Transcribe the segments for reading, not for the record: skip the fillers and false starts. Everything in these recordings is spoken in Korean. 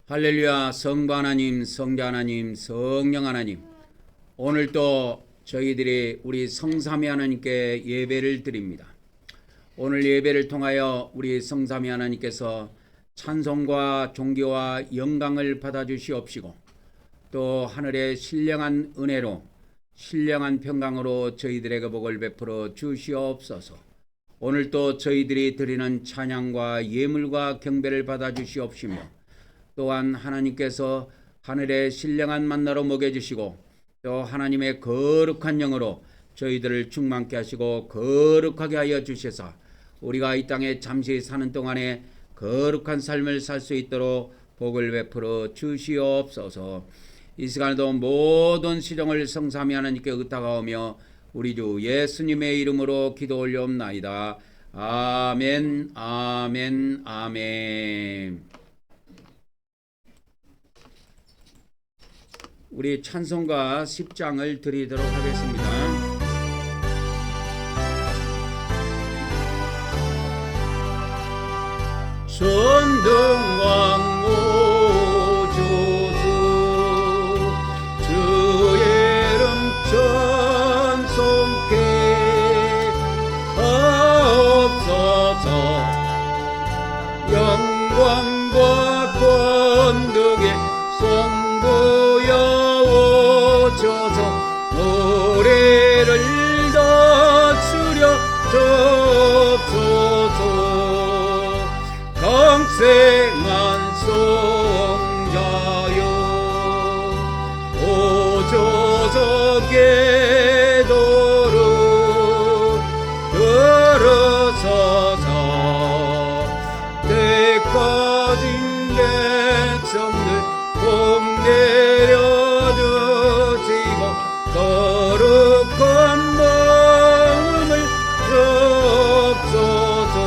할렐루야. 성부 하나님, 성자 하나님, 성령 하나님, 오늘도 저희들이 우리 성삼위 하나님께 예배를 드립니다. 오늘 예배를 통하여 우리 성삼위 하나님께서 찬송과 존귀와 영광을 받아주시옵시고, 또 하늘의 신령한 은혜로 신령한 평강으로 저희들에게 복을 베풀어 주시옵소서. 오늘도 저희들이 드리는 찬양과 예물과 경배를 받아주시옵시며, 또한 하나님께서 하늘의 신령한 만나로 먹여주시고, 또 하나님의 거룩한 영으로 저희들을 충만케 하시고 거룩하게 하여 주셔서 우리가 이 땅에 잠시 사는 동안에 거룩한 삶을 살 수 있도록 복을 베풀어 주시옵소서. 이 시간에도 모든 시종을 성삼위 하나님께 의탁하오며 우리 주 예수님의 이름으로 기도 올려옵나이다. 아멘, 아멘, 아멘. 우리 찬송가 10장을 드리도록 하겠습니다. 전등왕 오조수 주의 이름 찬송케 하옵소서. 영광과 권능의 성부여 오셔서 노래를 낮추려 주옵소서. 강생한 성자여 오셔서 기도를 들으소서. 때까지 백성들 복 내려주시고 거룩한 마음을 주옵소서.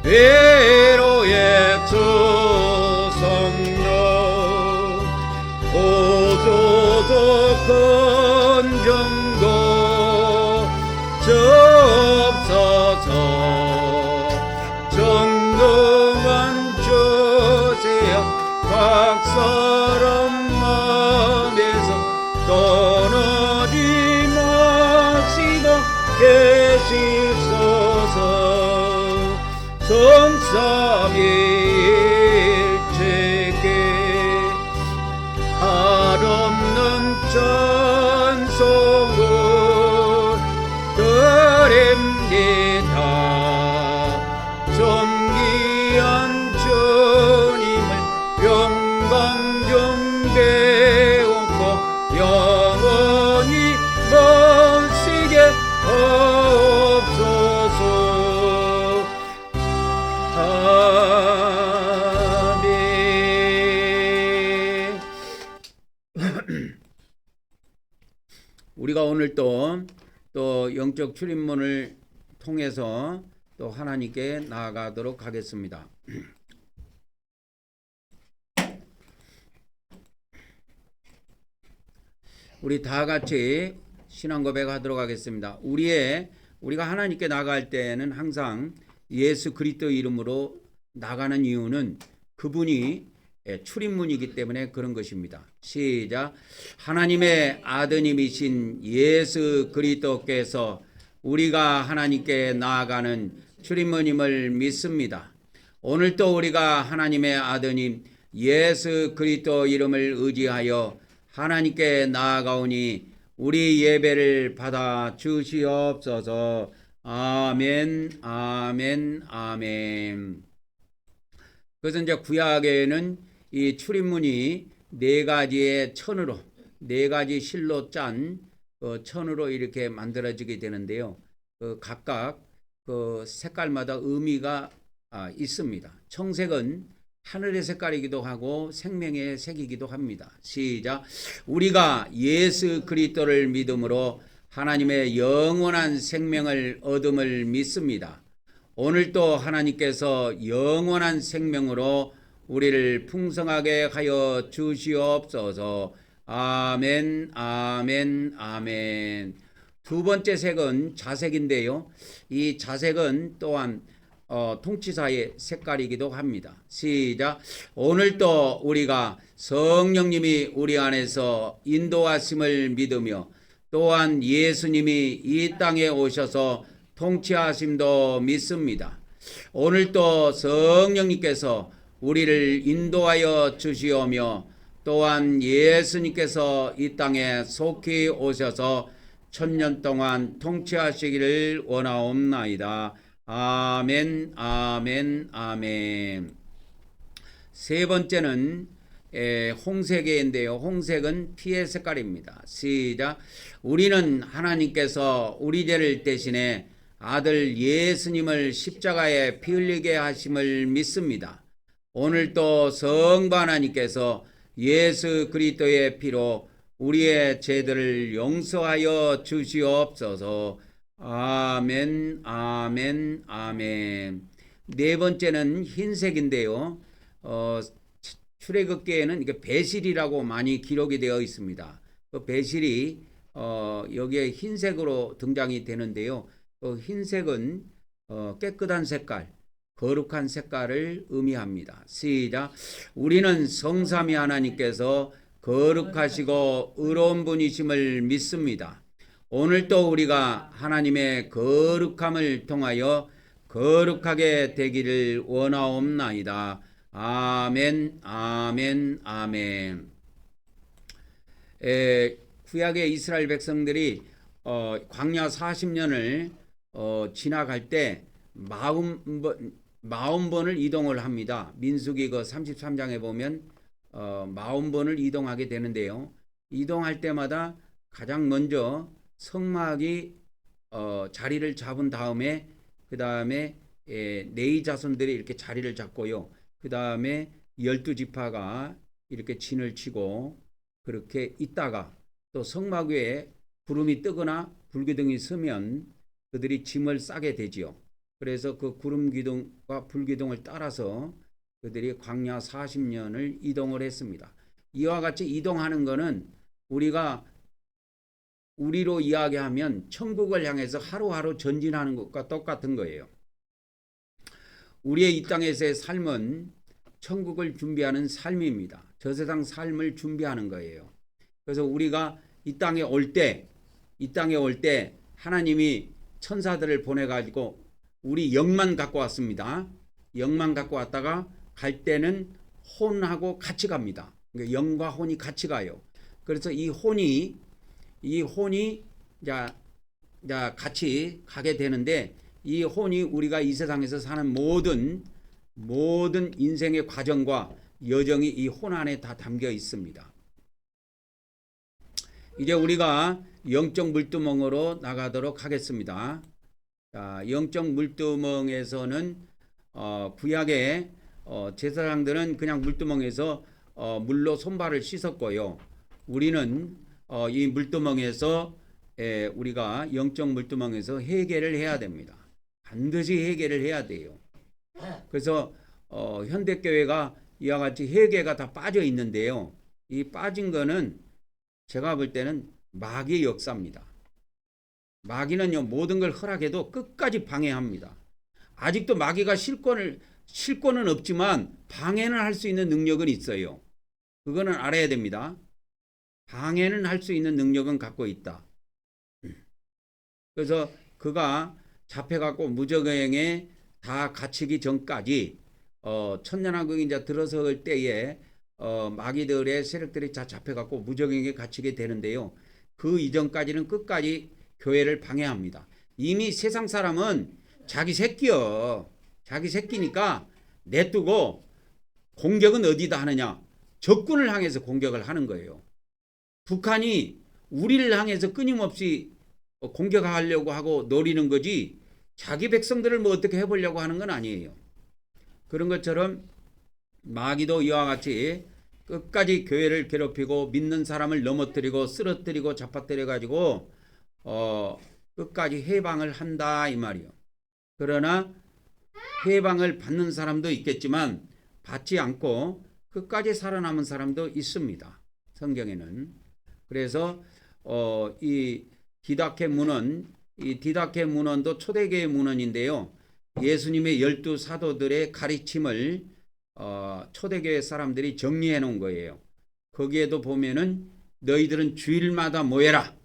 위로의 주성령 오소서. 건정도 주옵소서. 전능한 주세요. 각 사람 마음에서 떠나지 마시고 계시소서. 성삼위일체께 한없는 찬송을 드립니다. 존귀한 주님을 영광 경배하고 영원히 모시게 하옵소서. 아멘. 우리가 오늘 또 영적 출입문을 통해서 또 하나님께 나아가도록 하겠습니다. 우리 다 같이 신앙 고백하도록 하겠습니다. 우리가 하나님께 나갈 때는 항상 예수 그리스도 이름으로 나가는 이유는 그분이 출입문이기 때문에 그런 것입니다. 시작. 하나님의 아드님이신 예수 그리스도께서 우리가 하나님께 나아가는 출입문임을 믿습니다. 오늘도 우리가 하나님의 아드님 예수 그리스도 이름을 의지하여 하나님께 나아가오니 우리 예배를 받아 주시옵소서. 아멘, 아멘, 아멘. 그래서 이제 구약에는 이 출입문이 네 가지의 천으로, 네 가지 실로 짠 천으로 이렇게 만들어지게 되는데요. 각각 색깔마다 의미가 있습니다. 청색은 하늘의 색깔이기도 하고 생명의 색이기도 합니다. 시작. 우리가 예수 그리스도를 믿음으로 하나님의 영원한 생명을 얻음을 믿습니다. 오늘도 하나님께서 영원한 생명으로 우리를 풍성하게 하여 주시옵소서. 아멘, 아멘, 아멘. 두 번째 색은 자색인데요. 이 자색은 또한 통치사의 색깔이기도 합니다. 시작. 오늘도 우리가 성령님이 우리 안에서 인도하심을 믿으며 또한 예수님이 이 땅에 오셔서 통치하심도 믿습니다. 오늘도 성령님께서 우리를 인도하여 주시오며 또한 예수님께서 이 땅에 속히 오셔서 1000년 동안 통치하시기를 원하옵나이다. 아멘, 아멘, 아멘. 세 번째는 홍색인데요. 홍색은 피의 색깔입니다. 시작. 우리는 하나님께서 우리 죄를 대신해 아들 예수님을 십자가에 피 흘리게 하심을 믿습니다. 오늘도 성부 하나님께서 예수 그리스도의 피로 우리의 죄들을 용서하여 주시옵소서. 아멘, 아멘, 아멘. 네 번째는 흰색인데요. 출애굽기에는 이게 배실이라고 많이 기록이 되어 있습니다. 그 배실이 여기에 흰색으로 등장이 되는데요. 그 흰색은 깨끗한 색깔, 거룩한 색깔을 의미합니다. 시작. 우리는 성삼위 하나님께서 거룩하시고 의로운 분이심을 믿습니다. 오늘도 우리가 하나님의 거룩함을 통하여 거룩하게 되기를 원하옵나이다. 아멘, 아멘, 아멘. 구약의 이스라엘 백성들이 광야 40년을 지나갈 때 40번을 이동을 합니다. 민수기 그 33장에 보면 40번을 이동하게 되는데요. 이동할 때마다 가장 먼저 성막이 자리를 잡은 다음에 그 다음에 네이 자손들이 이렇게 자리를 잡고요. 그 다음에 12지파가 이렇게 진을 치고 그렇게 있다가 또 성막 위에 구름이 뜨거나 불기둥이 서면 그들이 짐을 싸게 되지요. 그래서 그 구름 기둥과 불기둥을 따라서 그들이 광야 40년을 이동을 했습니다. 이와 같이 이동하는 것은 우리로 이야기하면 천국을 향해서 하루하루 전진하는 것과 똑같은 거예요. 우리의 이 땅에서의 삶은 천국을 준비하는 삶입니다. 저 세상 삶을 준비하는 거예요. 그래서 우리가 이 땅에 올 때 하나님이 천사들을 보내가지고 우리 영만 갖고 왔습니다. 영만 갖고 왔다가 갈 때는 혼하고 같이 갑니다. 그러니까 영과 혼이 같이 가요. 그래서 이 혼이 같이 가게 되는데 이 혼이 우리가 이 세상에서 사는 모든 인생의 과정과 여정이 이 혼 안에 다 담겨 있습니다. 이제 우리가 영적 물두멍으로 나가도록 하겠습니다. 자, 영적 물두멍에서는 구약의 제사장들은 그냥 물두멍에서 물로 손발을 씻었고요. 우리는 이 물두멍에서 우리가 영적 물두멍에서 회개를 해야 됩니다. 반드시 회개를 해야 돼요. 그래서 현대교회가 이와 같이 회개가 다 빠져 있는데요. 이 빠진 거는 제가 볼 때는 마귀의 역사입니다. 마귀는요, 모든 걸 허락해도 끝까지 방해합니다. 아직도 마귀가 실권은 없지만 방해는 할 수 있는 능력은 있어요. 그거는 알아야 됩니다. 방해는 할 수 있는 능력은 갖고 있다. 그래서 그가 잡혀갖고 무저갱에 다 갇히기 전까지 천년왕국이 이제 들어설 때에 마귀들의 세력들이 다 잡혀갖고 무저갱에 갇히게 되는데요. 그 이전까지는 끝까지 교회를 방해합니다. 이미 세상 사람은 자기 새끼니까 내두고 공격은 어디다 하느냐? 적군을 향해서 공격을 하는 거예요. 북한이 우리를 향해서 끊임없이 공격하려고 하고 노리는 거지 자기 백성들을 뭐 어떻게 해보려고 하는 건 아니에요. 그런 것처럼 마귀도 이와 같이 끝까지 교회를 괴롭히고 믿는 사람을 넘어뜨리고 쓰러뜨리고 잡아뜨려 가지고 끝까지 해방을 한다 이 말이요. 그러나 해방을 받는 사람도 있겠지만 받지 않고 끝까지 살아남은 사람도 있습니다. 성경에는. 그래서 이 디다케 문헌도 초대교회 문헌인데요. 예수님의 12사도들의 가르침을 초대교회 사람들이 정리해 놓은 거예요. 거기에도 보면은 너희들은 주일마다 모여라.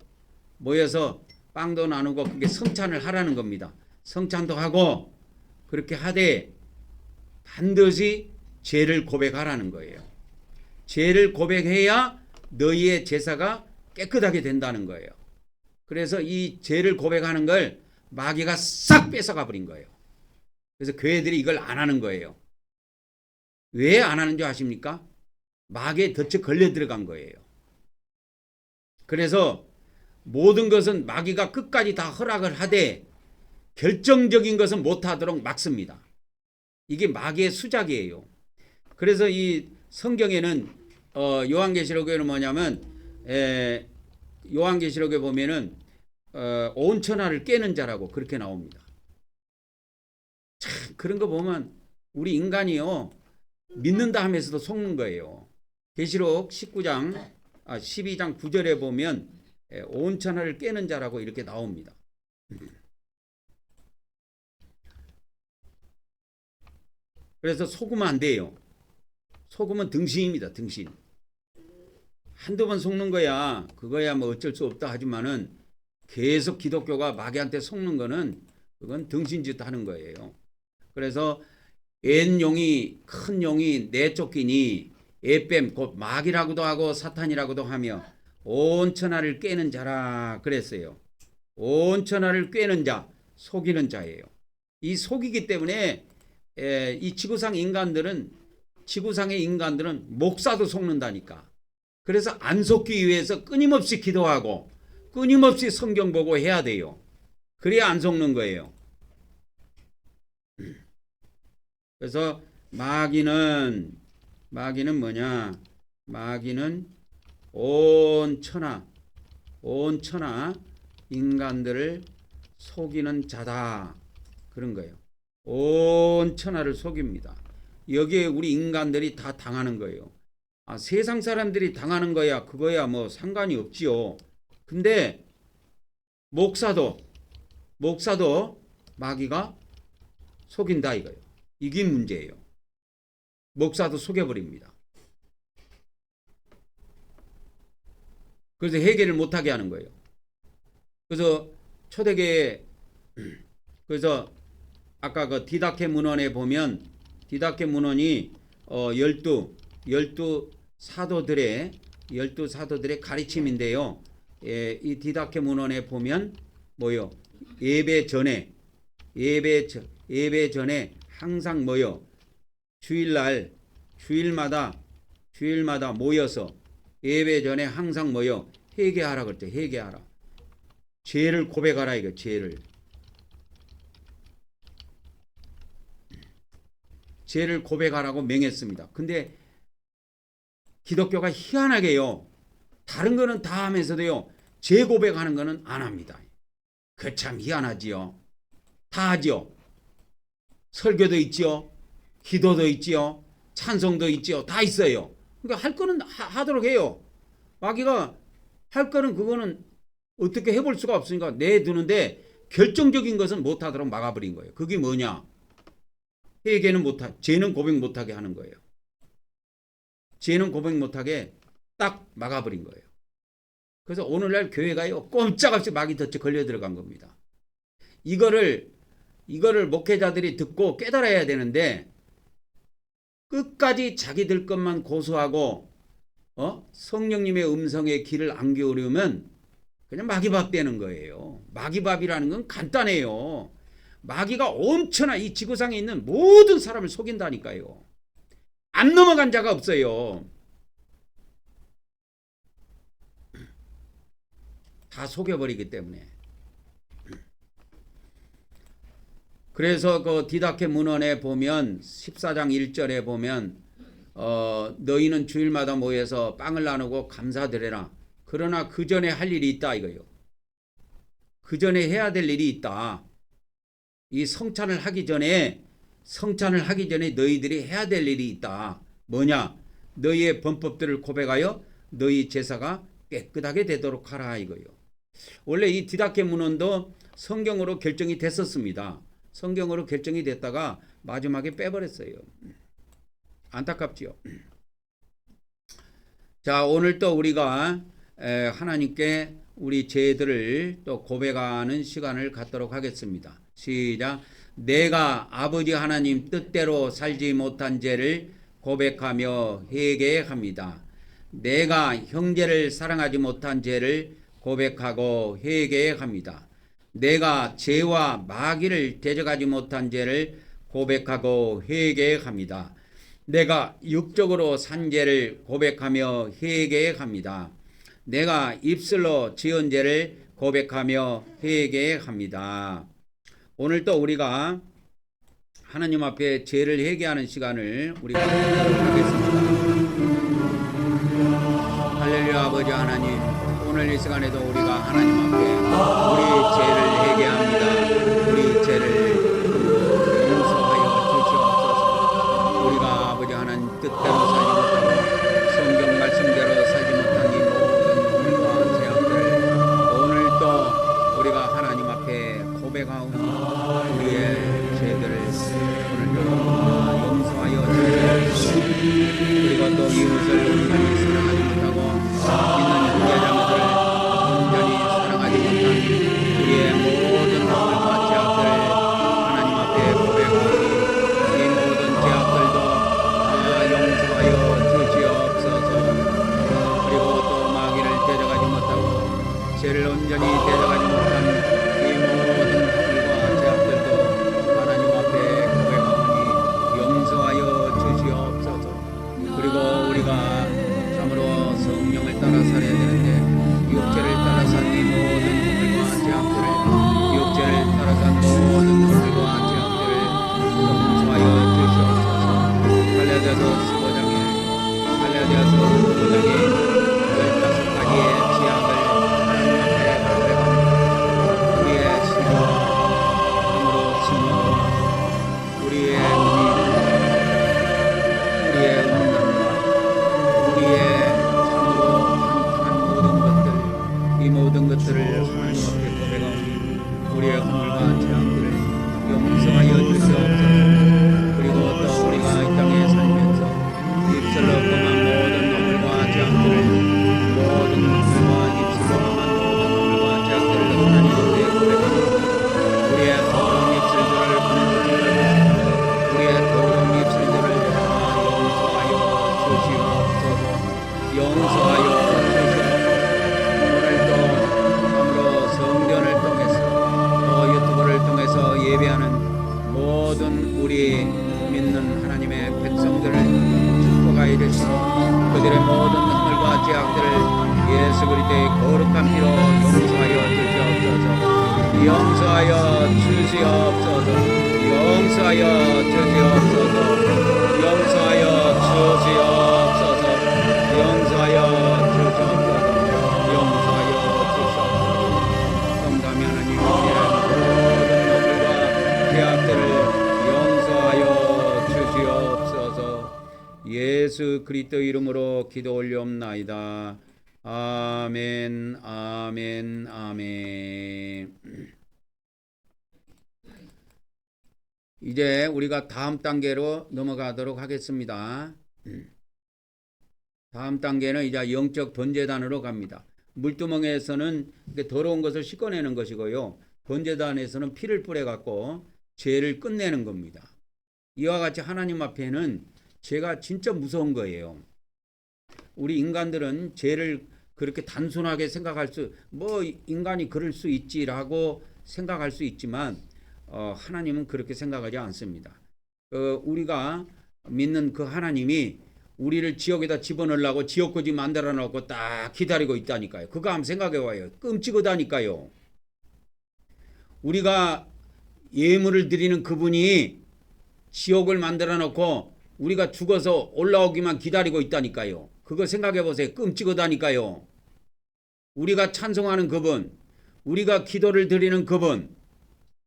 모여서 빵도 나누고 그게 성찬을 하라는 겁니다. 성찬도 하고 그렇게 하되 반드시 죄를 고백하라는 거예요. 죄를 고백해야 너희의 제사가 깨끗하게 된다는 거예요. 그래서 이 죄를 고백하는 걸 마귀가 싹 뺏어가 버린 거예요. 그래서 교회들이 이걸 안 하는 거예요. 왜 안 하는 줄 아십니까? 마귀에 덫에 걸려 들어간 거예요. 그래서 모든 것은 마귀가 끝까지 다 허락을 하되 결정적인 것은 못하도록 막습니다. 이게 마귀의 수작이에요. 그래서 이 성경에는 요한계시록에는 뭐냐면 요한계시록에 보면은 온 천하를 깨는 자라고 그렇게 나옵니다. 참 그런 거 보면 우리 인간이요 믿는다 하면서도 속는 거예요. 계시록 12장 9절에 보면 온 천하를 깨는 자라고 이렇게 나옵니다. 그래서 속으면 안 돼요. 속으면 등신입니다. 등신. 한두 번 속는 거야 그거야 뭐 어쩔 수 없다 하지만은 계속 기독교가 마귀한테 속는 거는 그건 등신짓 하는 거예요. 그래서 엔 용이 큰 용이 내쫓기니 에뱀 곧 마귀라고도 하고 사탄이라고도 하며 온 천하를 꿰는 자라 그랬어요. 온 천하를 꿰는 자, 속이는 자예요. 이 속이기 때문에 이 지구상의 인간들은 목사도 속는다니까. 그래서 안 속기 위해서 끊임없이 기도하고 끊임없이 성경 보고 해야 돼요. 그래야 안 속는 거예요. 그래서 마귀는 뭐냐? 마귀는 온 천하 인간들을 속이는 자다. 그런 거예요. 온 천하를 속입니다. 여기에 우리 인간들이 다 당하는 거예요. 세상 사람들이 당하는 거야 그거야 뭐 상관이 없지요. 근데 목사도 마귀가 속인다 이거예요. 이게 문제예요. 목사도 속여버립니다. 그래서 해결을 못하게 하는 거예요. 그래서 초대교회 그래서 아까 그 디다케 문헌에 보면 디다케 문헌이 12 사도들의 가르침인데요. 이 디다케 문헌에 보면 뭐요? 예배 전에 항상 뭐요? 주일마다 모여서 예배 전에 항상 뭐요? 회개하라 그랬죠. 회개하라. 죄를 고백하라 이거. 죄를 고백하라고 명했습니다. 근데 기독교가 희한하게요. 다른 거는 다 하면서도요. 죄 고백하는 거는 안 합니다. 그 참 희한하지요. 다 하죠. 설교도 있지요. 기도도 있지요. 찬송도 있지요. 다 있어요. 그러니까 할 거는 하도록 해요. 마귀가 할 거는 그거는 어떻게 해볼 수가 없으니까 내두는데 결정적인 것은 못하도록 막아버린 거예요. 그게 뭐냐? 회개는 죄는 고백 못하게 하는 거예요. 죄는 고백 못하게 딱 막아버린 거예요. 그래서 오늘날 교회가요 꼼짝없이 마귀 덫에 걸려 들어간 겁니다. 이거를 목회자들이 듣고 깨달아야 되는데 끝까지 자기들 것만 고수하고 성령님의 음성에 귀를 안 기울이면 그냥 마귀밥 되는 거예요. 마귀밥이라는 건 간단해요. 마귀가 엄청나 이 지구상에 있는 모든 사람을 속인다니까요. 안 넘어간 자가 없어요. 다 속여버리기 때문에. 그래서 그 디다케 문헌에 보면 14장 1절에 보면 너희는 주일마다 모여서 빵을 나누고 감사드려라. 그러나 그 전에 할 일이 있다 이거요. 그 전에 해야 될 일이 있다. 이 성찬을 하기 전에 너희들이 해야 될 일이 있다. 뭐냐? 너희의 범법들을 고백하여 너희 제사가 깨끗하게 되도록 하라 이거요. 원래 이 디다케 문헌도 성경으로 결정이 됐었습니다. 성경으로 결정이 됐다가 마지막에 빼버렸어요. 안타깝지요. 자, 오늘 또 우리가 하나님께 우리 죄들을 또 고백하는 시간을 갖도록 하겠습니다. 시작. 내가 아버지 하나님 뜻대로 살지 못한 죄를 고백하며 회개합니다. 내가 형제를 사랑하지 못한 죄를 고백하고 회개합니다. 내가 죄와 마귀를 대적하지 못한 죄를 고백하고 회개합니다. 내가 육적으로 산 죄를 고백하며 회개합니다. 내가 입술로 지은 죄를 고백하며 회개합니다. 오늘 또 우리가 하나님 앞에 죄를 회개하는 시간을 우리가 갖도록 하겠습니다. 할렐루야. 아버지 하나님, 오늘 이 시간에도 우리가 하나님 앞에 우리 죄를 회개합니다. 우리 죄를 용서하여 주시옵소서. 우리가 아버지 하나님 뜻대로 살지 못하고 성경 말씀대로 살지 못한 이 모든 일과 죄악들을 오늘 또 우리가 하나님 앞에 고백하오니 우리의 죄들을 오늘도 용서하여 주시옵소서. 그리고 또 이웃을 온전히 사랑하지 못하고 믿는 형제자매들을 온전히 사랑하지 못한 우리의 모든 죄악과 죄악들을 하나님 앞에 고백하오니 이 모든 죄악들도 다 용서하여 주시옵소서. 그리고 또 마귀를 대적하지 못하고 죄를 온전히 대적하지 못한 이 모든 죄과 죄악들도 하나님 앞에 고백하오니 용서하여 주시옵소서. 그리고 우리가 참으로 성령을 따라 살아야 되는데 육체를 따라 산 이 모든 허물과 죄악들을 육체를 따라 산 모든 허물과 죄악들을 용서하여 주시옵소서. 갈라디아서 15장에 15가지의 죄악을 하나님 앞에 고백합니다. 우리의 신앙, 참으로 증오, 우리의 우리의 음란과 우리의 참으로 한탄한 모든 것들을 하나님 앞에 고백하오니 우리의 허물과 죄악들을 용서하여 주시옵소서. 그리고 또 우리가 이 땅에 살면서 입술로 범한 모든 허물과 죄악들을 모든 허물과 입술로 범한 모든 허물과 죄악들을 하나님 앞에 고백합니다. 우리의 더러운 입술들을 끊어주시옵소서. 우리의 더러운 입술들을 다 용서하여 주시옵소서. 용서하여 주시옵소서. 오늘도 참으로 성전을 통해서 또 유튜브를 통해서 예배하는 모든 우리 믿는 하나님의 백성들을 축복하여 주시고 그들의 모든 허물과 죄악들을 예수 그리스도의 거룩한 피로 용서하여 주시옵소서. 용서하여 주시옵소서. 용서하여 주시옵소서. 용서하여 주시옵소서. 용서하여 주시옵소서. 용서하여 주시옵소서. 성삼위 하나님 우리의 모든 허물과 죄악들을 용서하여 주시옵소서. 예수 그리스도 이름으로 기도 올리옵나이다. 아멘, 아멘, 아멘. 이제 우리가 다음 단계로 넘어가도록 하겠습니다. 다음 단계는 이제 영적 번제단으로 갑니다. 물두멍에서는 더러운 것을 씻어내는 것이고요. 번제단에서는 피를 뿌려갖고 죄를 끝내는 겁니다. 이와 같이 하나님 앞에는 죄가 진짜 무서운 거예요. 우리 인간들은 죄를 그렇게 단순하게 생각할 인간이 그럴 수 있지라고 생각할 수 있지만 하나님은 그렇게 생각하지 않습니다. 우리가 믿는 그 하나님이 우리를 지옥에다 집어넣으려고 지옥고지 만들어 놓고 딱 기다리고 있다니까요. 그거 한번 생각해 봐요. 끔찍하다니까요. 우리가 예물을 드리는 그분이 지옥을 만들어 놓고 우리가 죽어서 올라오기만 기다리고 있다니까요. 그거 생각해 보세요. 끔찍하다니까요. 우리가 찬송하는 그분, 우리가 기도를 드리는 그분,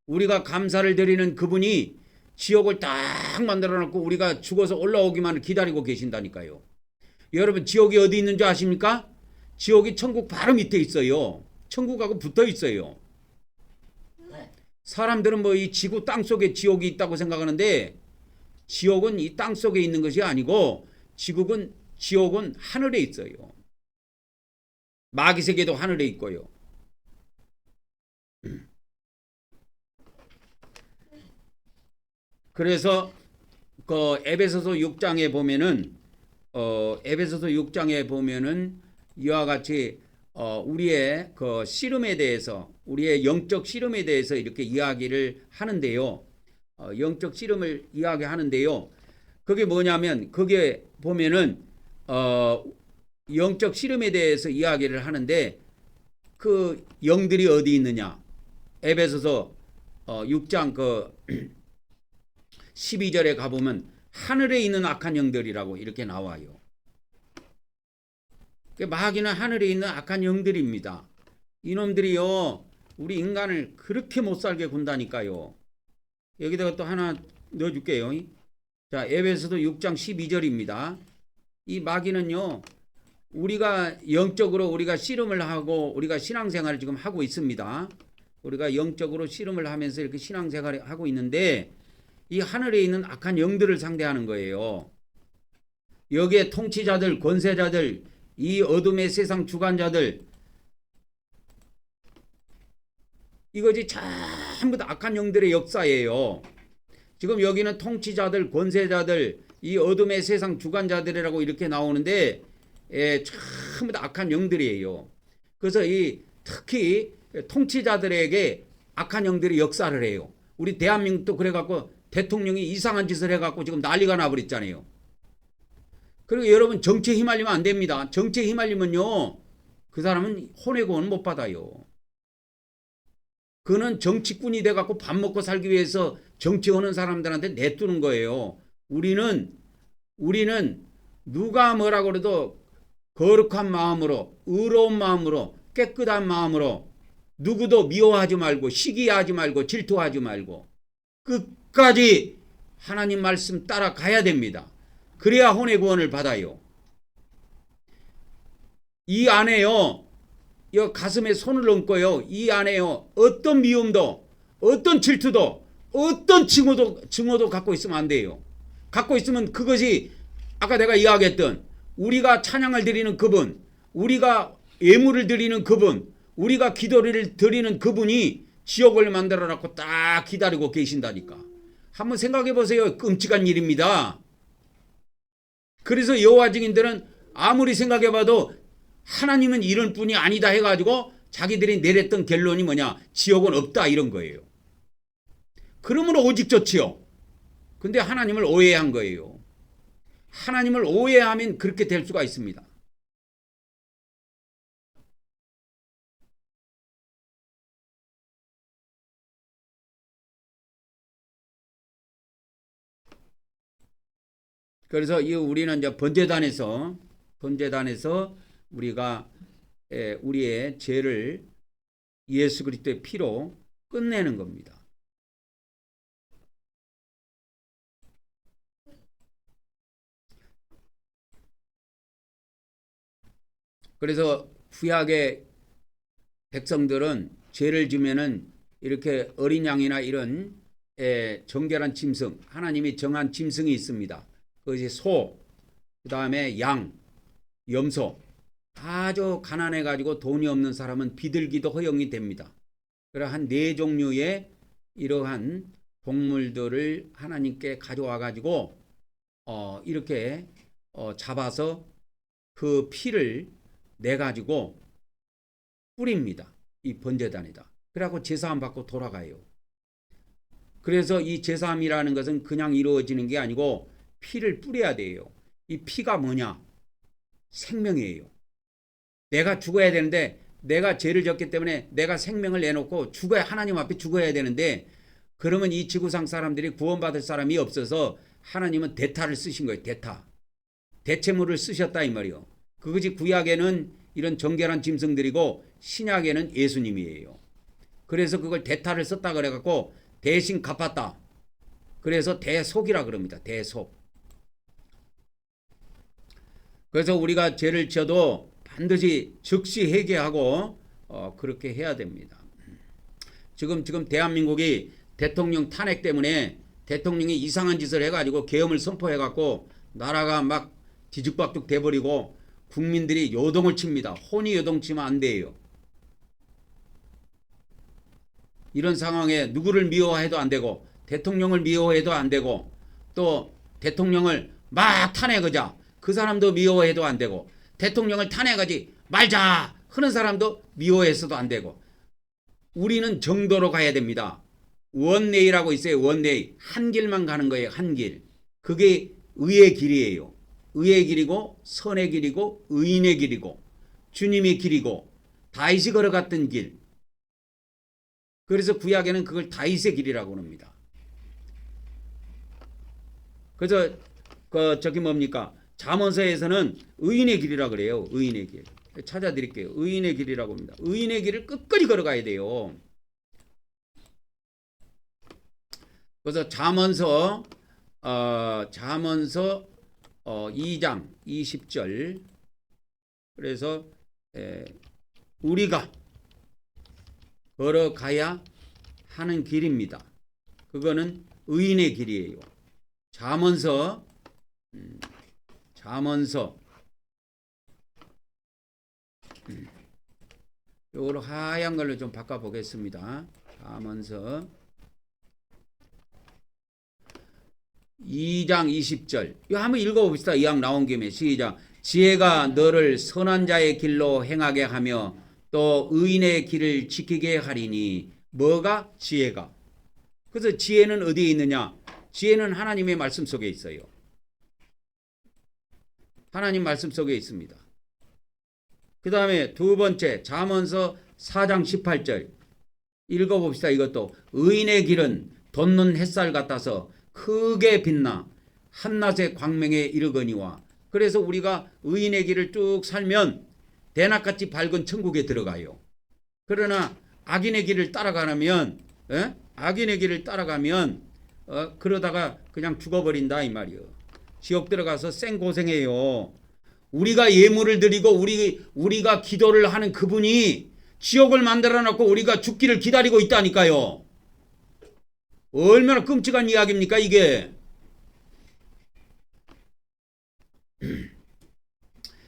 우리가 감사를 드리는 그분이 지옥을 딱 만들어 놓고 우리가 죽어서 올라오기만 기다리고 계신다니까요. 여러분, 지옥이 어디 있는 줄 아십니까? 지옥이 천국 바로 밑에 있어요. 천국하고 붙어 있어요. 사람들은 뭐 이 지구 땅 속에 지옥이 있다고 생각하는데 지옥은 이 땅 속에 있는 것이 아니고 지옥은 하늘에 있어요. 마귀 세계도 하늘에 있고요. 그래서 그 에베소서 6장에 보면은 이와 같이 우리의 그 씨름에 대해서, 우리의 영적 씨름에 대해서 이렇게 이야기를 하는데요. 영적 씨름을 이야기하는데요. 그게 뭐냐면 그게 보면은 영적 씨름에 대해서 이야기를 하는데 그 영들이 어디 있느냐? 에베소서 6장 그 12절에 가보면 하늘에 있는 악한 영들이라고 이렇게 나와요. 마귀는 하늘에 있는 악한 영들입니다. 이놈들이요 우리 인간을 그렇게 못살게 군다니까요. 여기다가 또 하나 넣어줄게요. 자, 에베소서 6장 12절입니다. 이 마귀는요 우리가 영적으로 우리가 씨름을 하고 우리가 신앙생활을 지금 하고 있습니다. 우리가 영적으로 씨름을 하면서 이렇게 신앙생활을 하고 있는데 이 하늘에 있는 악한 영들을 상대하는 거예요. 여기에 통치자들, 권세자들, 이 어둠의 세상 주관자들, 이것이 전부 다 악한 영들의 역사예요. 지금 여기는 통치자들, 권세자들, 이 어둠의 세상 주관자들이라고 이렇게 나오는데 전부 다 악한 영들이에요. 그래서 특히 통치자들에게 악한 영들이 역사를 해요. 우리 대한민국도 그래갖고 대통령이 이상한 짓을 해갖고 지금 난리가 나버렸잖아요. 그리고 여러분 정치에 휘말리면 안 됩니다. 정치에 휘말리면요 그 사람은 혼외구원 못 받아요. 그는 정치꾼이 돼갖고 밥 먹고 살기 위해서 정치하는 사람들한테 내두는 거예요. 우리는 누가 뭐라 그래도 거룩한 마음으로, 의로운 마음으로, 깨끗한 마음으로 누구도 미워하지 말고 시기하지 말고 질투하지 말고 끝까지 하나님 말씀 따라가야 됩니다. 그래야 혼의 구원을 받아요. 이 안에요 이 가슴에 손을 얹고요 이 안에요 어떤 미움도 어떤 질투도 어떤 증오도 갖고 있으면 안 돼요. 갖고 있으면 그것이 아까 내가 이야기했던 우리가 찬양을 드리는 그분, 우리가 예물을 드리는 그분, 우리가 기도를 드리는 그분이 지옥을 만들어 놨고 딱 기다리고 계신다니까. 한번 생각해 보세요. 끔찍한 일입니다. 그래서 여호와 증인들은 아무리 생각해 봐도 하나님은 이런 분이 아니다 해가지고 자기들이 내렸던 결론이 뭐냐? 지옥은 없다 이런 거예요. 그러므로 오직 좋지요. 근데 하나님을 오해한 거예요. 하나님을 오해하면 그렇게 될 수가 있습니다. 그래서 우리는 이제 번제단에서 우리가 우리의 죄를 예수 그리스도의 피로 끝내는 겁니다. 그래서 구약의 백성들은 죄를 지면은 이렇게 어린 양이나 이런 정결한 짐승, 하나님이 정한 짐승이 있습니다. 그것이 소, 그 다음에 양, 염소. 아주 가난해 가지고 돈이 없는 사람은 비둘기도 허용이 됩니다. 그래 한 4종류의 이러한 동물들을 하나님께 가져와 가지고 이렇게 잡아서 그 피를 내 가지고 뿌립니다. 이 번제단에다. 그래갖고 제사함 받고 돌아가요. 그래서 이 제사함이라는 것은 그냥 이루어지는 게 아니고 피를 뿌려야 돼요. 이 피가 뭐냐? 생명이에요. 내가 죽어야 되는데 내가 죄를 졌기 때문에 내가 생명을 내놓고 죽어야 하나님 앞에 죽어야 되는데 그러면 이 지구상 사람들이 구원받을 사람이 없어서 하나님은 대타를 쓰신 거예요. 대체물을 쓰셨다 이 말이요. 그것이 구약에는 이런 정결한 짐승들이고 신약에는 예수님이에요. 그래서 그걸 대타를 썼다 그래갖고 대신 갚았다. 그래서 대속이라 그럽니다. 대속. 그래서 우리가 죄를 지어도 반드시 즉시 회개하고 그렇게 해야 됩니다. 지금 대한민국이 대통령 탄핵 때문에 대통령이 이상한 짓을 해가지고 계엄을 선포해갖고 나라가 막 뒤죽박죽 돼버리고 국민들이 요동을 칩니다. 혼이 요동치면 안 돼요. 이런 상황에 누구를 미워해도 안 되고 대통령을 미워해도 안 되고 또 대통령을 막 탄핵하자 그 사람도 미워해도 안 되고 대통령을 탄핵하지 말자 하는 사람도 미워해서도 안 되고 우리는 정도로 가야 됩니다. 원웨이라고 있어요. 원웨이. 한 길만 가는 거예요. 한 길. 그게 의의 길이에요. 의의 길이고 선의 길이고 의인의 길이고 주님의 길이고 다윗이 걸어갔던 길. 그래서 구약에는 그걸 다윗의 길이라고 합니다. 그래서 저기 뭡니까? 잠언서에서는 의인의 길이라 그래요. 의인의 길. 찾아드릴게요. 의인의 길이라고 합니다. 의인의 길을 끝까지 걸어가야 돼요. 그래서 잠언서 2장 20절. 그래서 우리가 걸어가야 하는 길입니다. 그거는 의인의 길이에요. 잠언서 요거로 하얀 걸로 좀 바꿔 보겠습니다. 잠언서 2장 20절. 이거 한번 읽어 봅시다. 이왕 나온 김에 시작. 지혜가 너를 선한 자의 길로 행하게 하며 또 의인의 길을 지키게 하리니. 뭐가? 지혜가. 그래서 지혜는 어디에 있느냐? 지혜는 하나님의 말씀 속에 있어요. 하나님 말씀 속에 있습니다. 그 다음에 두 번째 잠언서 4장 18절 읽어봅시다. 이것도 의인의 길은 돋는 햇살 같아서 크게 빛나 한낮의 광명에 이르거니와. 그래서 우리가 의인의 길을 쭉 살면 대낮같이 밝은 천국에 들어가요. 그러나 악인의 길을 따라가면 그러다가 그냥 죽어버린다 이 말이요. 지옥 들어가서 생고생해요. 우리가 예물을 드리고 우리가 기도를 하는 그분이 지옥을 만들어 놓고 우리가 죽기를 기다리고 있다니까요. 얼마나 끔찍한 이야기입니까 이게.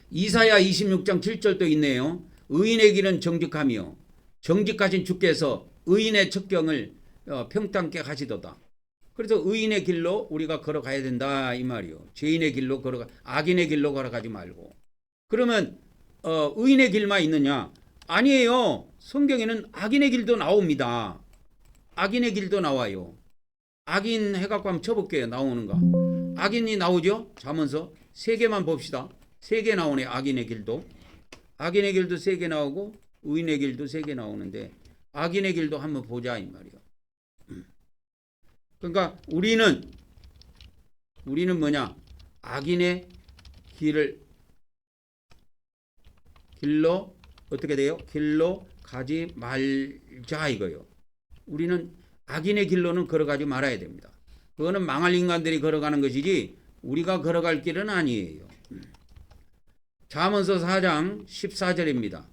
이사야 26장 7절도 있네요. 의인의 길은 정직하며 정직하신 주께서 의인의 척경을 평탄케 하시도다. 그래서 의인의 길로 우리가 걸어가야 된다 이 말이요. 죄인의 길로 악인의 길로 걸어가지 말고. 그러면 의인의 길만 있느냐? 아니에요. 성경에는 악인의 길도 나옵니다. 악인의 길도 나와요. 악인 해갖고 한번 쳐볼게요. 나오는가? 악인이 나오죠? 잠언서 3개만 봅시다. 3개 나오네. 악인의 길도 3개 나오고 의인의 길도 3개 나오는데 악인의 길도 한번 보자 이 말이요. 그러니까 우리는 뭐냐? 악인의 길로 어떻게 돼요? 길로 가지 말자 이거요. 우리는 악인의 길로는 걸어가지 말아야 됩니다. 그거는 망할 인간들이 걸어가는 것이지 우리가 걸어갈 길은 아니에요. 잠언서 4장 14절입니다.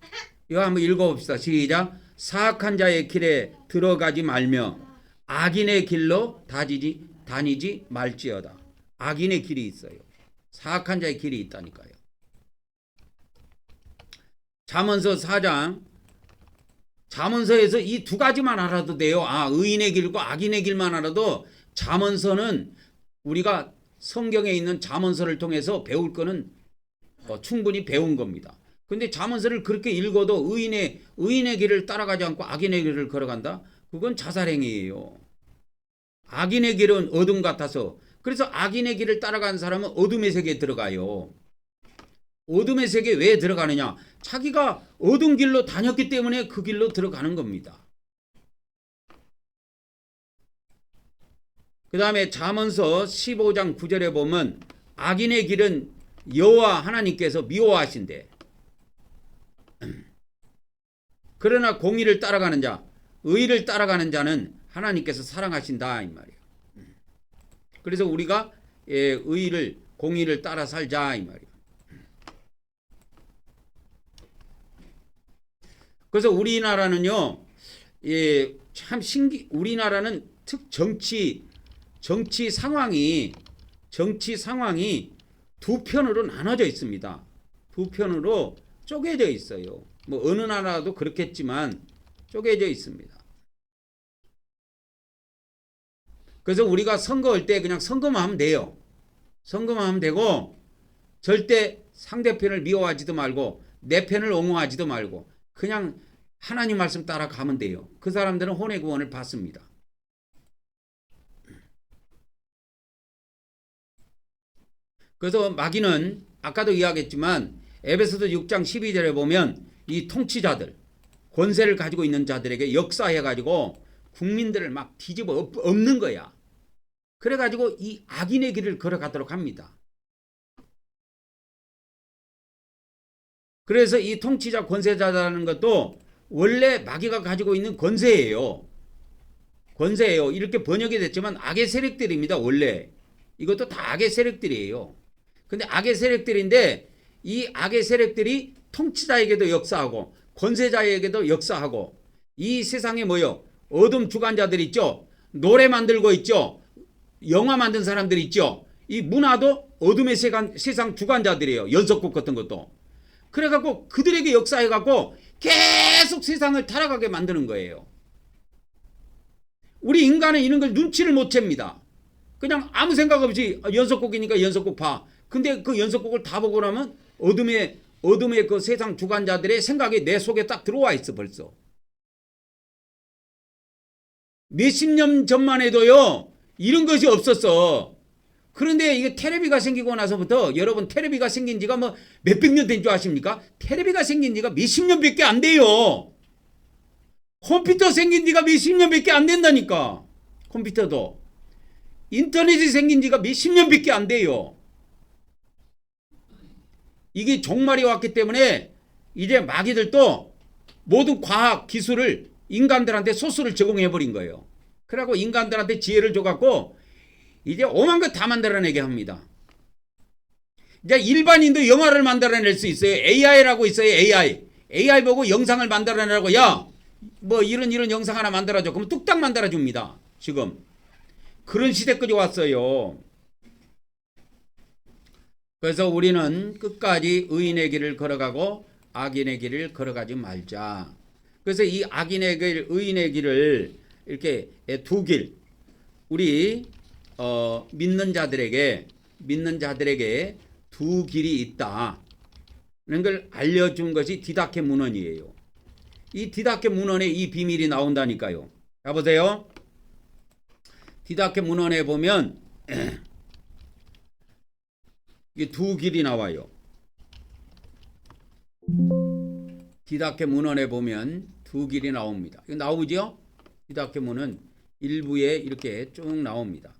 이거 한번 읽어봅시다. 시작. 사악한 자의 길에 들어가지 말며 악인의 길로 다니지 말지어다. 악인의 길이 있어요. 사악한 자의 길이 있다니까요. 잠언서 4장 잠언서에서 이 두 가지만 알아도 돼요. 의인의 길과 악인의 길만 알아도 잠언서는 우리가 성경에 있는 잠언서를 통해서 배울 거는 충분히 배운 겁니다. 근데 잠언서를 그렇게 읽어도 의인의 길을 따라가지 않고 악인의 길을 걸어간다? 그건 자살행위예요. 악인의 길은 어둠 같아서. 그래서 악인의 길을 따라가는 사람은 어둠의 세계에 들어가요. 어둠의 세계에 왜 들어가느냐? 자기가 어둠 길로 다녔기 때문에 그 길로 들어가는 겁니다. 그 다음에 잠언서 15장 9절에 보면 악인의 길은 여호와 하나님께서 미워하신대. 그러나 공의를 따라가는 자, 의를 따라가는 자는 하나님께서 사랑하신다 이 말이에요. 그래서 우리가 공의를 따라 살자 이 말이에요. 그래서 우리나라는요, 참 우리나라는 정치 상황이 두 편으로 나눠져 있습니다. 두 편으로 쪼개져 있어요. 뭐 어느 나라도 그렇겠지만 쪼개져 있습니다. 그래서 우리가 선거할 때 그냥 선거만 하면 돼요. 선거만 하면 되고 절대 상대편을 미워하지도 말고 내 편을 옹호하지도 말고 그냥 하나님 말씀 따라가면 돼요. 그 사람들은 혼의 구원을 받습니다. 그래서 마귀는 아까도 이야기했지만 에베소서 6장 12절에 보면 이 통치자들, 권세를 가지고 있는 자들에게 역사해가지고 국민들을 막 뒤집어 엎는 거야. 그래가지고 이 악인의 길을 걸어가도록 합니다. 그래서 이 통치자 권세자라는 것도 원래 마귀가 가지고 있는 권세예요. 이렇게 번역이 됐지만 악의 세력들입니다. 원래 이것도 다 악의 세력들이에요. 근데 악의 세력들인데 이 악의 세력들이 통치자에게도 역사하고 권세자에게도 역사하고 이 세상에 뭐요? 어둠 주관자들 있죠. 노래 만들고 있죠. 영화 만든 사람들 있죠. 이 문화도 어둠의 세상 주관자들이에요. 연속곡 같은 것도. 그래갖고 그들에게 역사해갖고 계속 세상을 타락하게 만드는 거예요. 우리 인간은 이런 걸 눈치를 못 챕니다. 그냥 아무 생각 없이 연속곡이니까 연속곡 봐. 근데 그 연속곡을 다 보고 나면 어둠의 그 세상 주관자들의 생각이 내 속에 딱 들어와 있어 벌써. 몇십 년 전만 해도요 이런 것이 없었어. 그런데 이게 테레비가 생기고 나서부터 여러분 테레비가 생긴 지가 뭐 몇백 년 된 줄 아십니까? 테레비가 생긴 지가 몇십 년밖에 안 돼요. 컴퓨터 생긴 지가 몇십 년밖에 안 된다니까. 컴퓨터도. 인터넷이 생긴 지가 몇십 년밖에 안 돼요. 이게 종말이 왔기 때문에 이제 마귀들도 모든 과학 기술을 인간들한테 소스를 제공해버린 거예요. 그래갖고 인간들한테 지혜를 줘갖고 이제 오만 것 다 만들어내게 합니다. 이제 일반인도 영화를 만들어낼 수 있어요. AI라고 있어요. AI 보고 영상을 만들어내라고 야 뭐 이런 영상 하나 만들어줘. 그럼 뚝딱 만들어줍니다. 지금 그런 시대까지 왔어요. 그래서 우리는 끝까지 의인의 길을 걸어가고 악인의 길을 걸어가지 말자. 그래서 이 악인의 길, 의인의 길을 이렇게 두 길, 우리 믿는 자들에게 두 길이 있다는 걸 알려준 것이 디다케 문헌이에요. 이 디다케 문헌에 이 비밀이 나온다니까요. 자 보세요. 디다케 문헌에 보면 이게 두 길이 나와요. 디다케 문헌에 보면 두 길이 나옵니다. 이거 나오죠? 디다케 문헌 일부에 이렇게 쭉 나옵니다.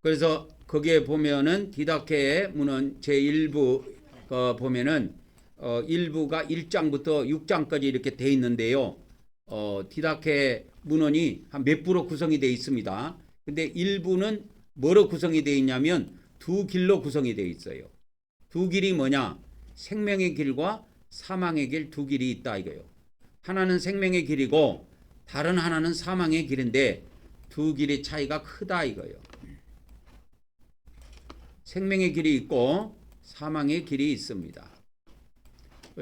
그래서 거기에 보면은 디다케 문헌 제1부 보면은 1부가 1장부터 6장까지 이렇게 돼 있는데요. 디다케 문헌이 한 몇 부로 구성이 되어 있습니다. 근데 1부는 뭐로 구성이 되어 있냐면 두 길로 구성이 되어 있어요. 두 길이 뭐냐? 생명의 길과 사망의 길 두 길이 있다 이거예요. 하나는 생명의 길이고 다른 하나는 사망의 길인데 두 길의 차이가 크다 이거예요. 생명의 길이 있고 사망의 길이 있습니다.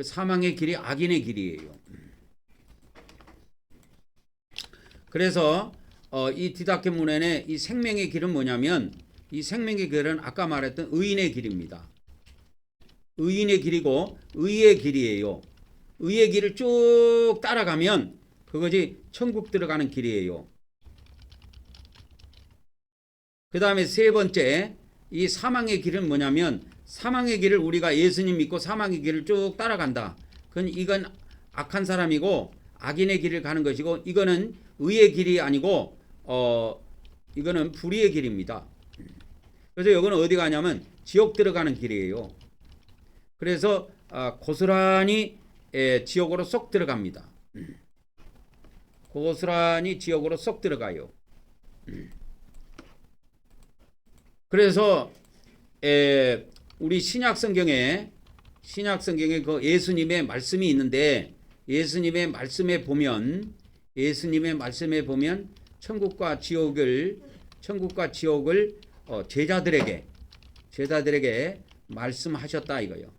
사망의 길이 악인의 길이에요. 그래서 이 디다케 문헌의 이 생명의 길은 뭐냐면 이 생명의 길은 아까 말했던 의인의 길입니다. 의인의 길이고 의의 길이에요. 의의 길을 쭉 따라가면 그것이 천국 들어가는 길이에요. 그 다음에 세 번째 이 사망의 길은 뭐냐면 사망의 길을 우리가 예수님 믿고 사망의 길을 쭉 따라간다. 이건 악한 사람이고 악인의 길을 가는 것이고 이거는 의의 길이 아니고 이거는 불의의 길입니다. 그래서 이거는 어디 가냐면 지옥 들어가는 길이에요. 그래서 고스란히 지옥으로 쏙 들어갑니다. 고스란히 지옥으로 쏙 들어가요. 그래서 우리 신약 성경에 신약 성경에 그 예수님의 말씀이 있는데 예수님의 말씀에 보면 천국과 지옥을 제자들에게 말씀하셨다 이거요.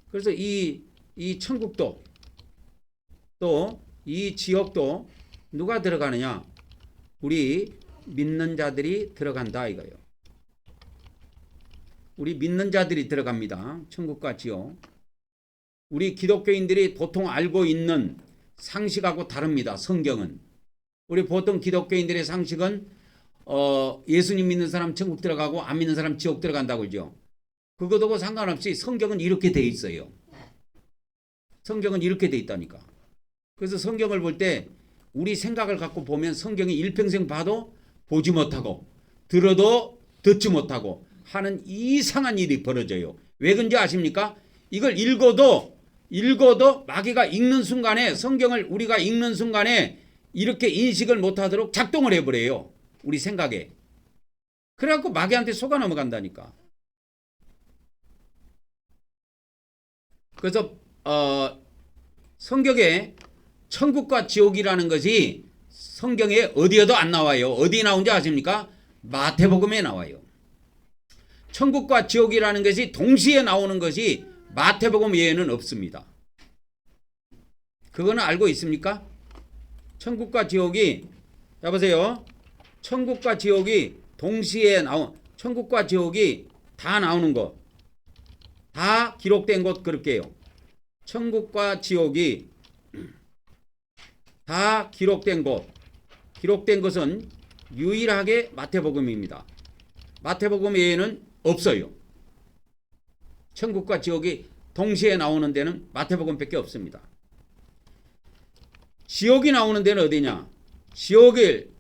그래서 이 천국도 또 이 지옥도 누가 들어가느냐? 우리 믿는 자들이 들어간다 이거요. 우리 믿는 자들이 들어갑니다. 천국과 지옥. 우리 기독교인들이 보통 알고 있는 상식하고 다릅니다. 성경은. 우리 보통 기독교인들의 상식은 예수님 믿는 사람 천국 들어가고 안 믿는 사람 지옥 들어간다고 그러죠. 그것하고 상관없이 성경은 이렇게 돼 있어요. 성경은 이렇게 돼 있다니까. 그래서 성경을 볼 때 우리 생각을 갖고 보면 성경이 일평생 봐도 보지 못하고 들어도 듣지 못하고 하는 이상한 일이 벌어져요. 왜 그런지 아십니까? 이걸 읽어도 마귀가 읽는 순간에 성경을 우리가 읽는 순간에 이렇게 인식을 못하도록 작동을 해버려요. 우리 생각에. 그래갖고 마귀한테 속아 넘어간다니까. 그래서 성경에 천국과 지옥이라는 것이 성경에 어디에도 안 나와요. 어디 나온지 아십니까? 마태복음에 나와요. 천국과 지옥이라는 것이 동시에 나오는 것이 마태복음 외에는 없습니다. 그거는 알고 있습니까? 천국과 지옥이 여보세요. 천국과 지옥이 동시에 천국과 지옥이 다 나오는 것, 다 기록된 것 그럴게요. 천국과 지옥이 다 기록된 것은 유일하게 마태복음입니다. 마태복음 외에는 없어요. 천국과 지옥이 동시에 나오는 데는 마태복음밖에 없습니다. 지옥이 나오는 데는 어디냐? 지옥을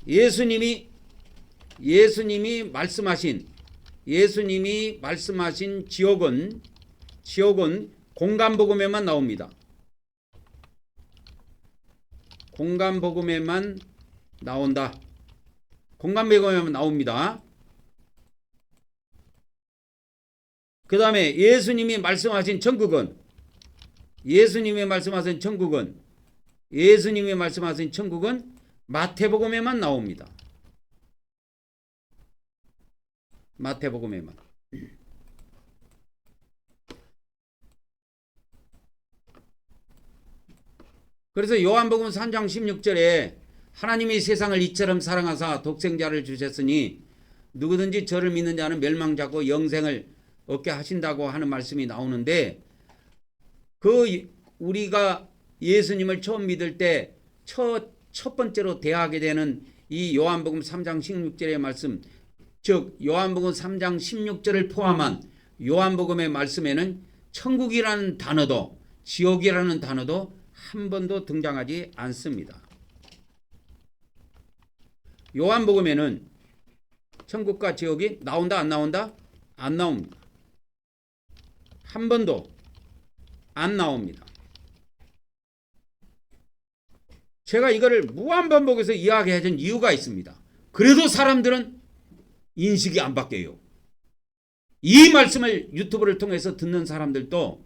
예수님이 말씀하신 지옥은 공간복음에만 나옵니다. 공간복음에만 나온다. 공간복음에만 나옵니다. 그 다음에 예수님이 말씀하신 천국은 마태복음에만 나옵니다. 마태복음에만. 그래서 요한복음 3장 16절에 하나님이 세상을 이처럼 사랑하사 독생자를 주셨으니 누구든지 저를 믿는 자는 멸망자고 영생을 얻게 하신다고 하는 말씀이 나오는데 우리가 예수님을 처음 믿을 때 첫 번째로 대하게 되는 이 요한복음 3장 16절의 말씀, 즉 요한복음 3장 16절을 포함한 요한복음의 말씀에는 천국이라는 단어도 지옥이라는 단어도 한 번도 등장하지 않습니다. 요한복음에는 천국과 지옥이 나온다 안 나온다? 안 나옵니다. 한 번도 안 나옵니다. 제가 이거를 무한반복해서 이야기해준 이유가 있습니다. 그래도 사람들은 인식이 안 바뀌어요. 이 말씀을 유튜브를 통해서 듣는 사람들도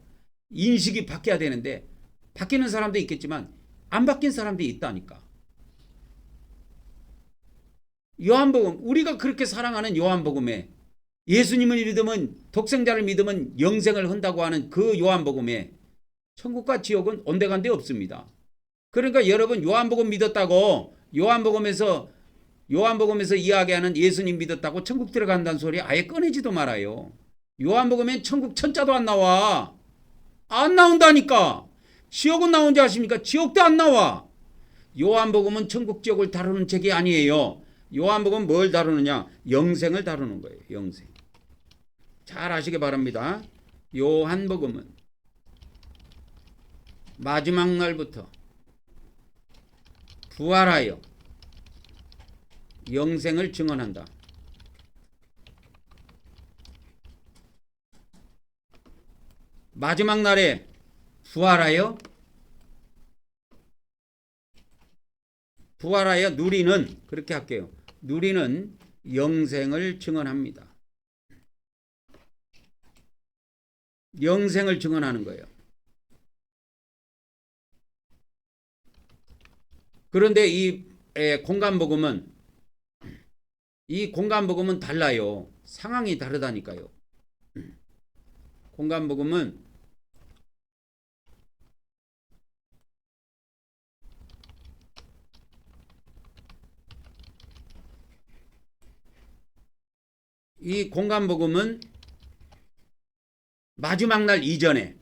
인식이 바뀌어야 되는데 바뀌는 사람도 있겠지만 안 바뀐 사람도 있다니까. 요한복음, 우리가 그렇게 사랑하는 요한복음에 예수님을 믿으면 독생자를 믿으면 영생을 한다고 하는 그 요한복음에 천국과 지옥은 온데간데 없습니다. 그러니까 여러분 요한복음 믿었다고 요한복음에서 이야기하는 예수님 믿었다고 천국 들어간다는 소리 아예 꺼내지도 말아요. 요한복음엔 천국 천자도 안 나와. 안 나온다니까. 지옥은 나온지 아십니까? 지옥도 안 나와. 요한복음은 천국 지옥을 다루는 책이 아니에요. 요한복음은 뭘 다루느냐? 영생을 다루는 거예요. 영생. 잘 아시기 바랍니다. 요한복음은 마지막 날부터 부활하여 영생을 증언한다. 마지막 날에 부활하여 누리는, 그렇게 할게요. 누리는 영생을 증언합니다. 영생을 증언하는 거예요. 그런데 이 공간복음은 달라요. 상황이 다르다니까요. 공간복음은 마지막 날 이전입니다.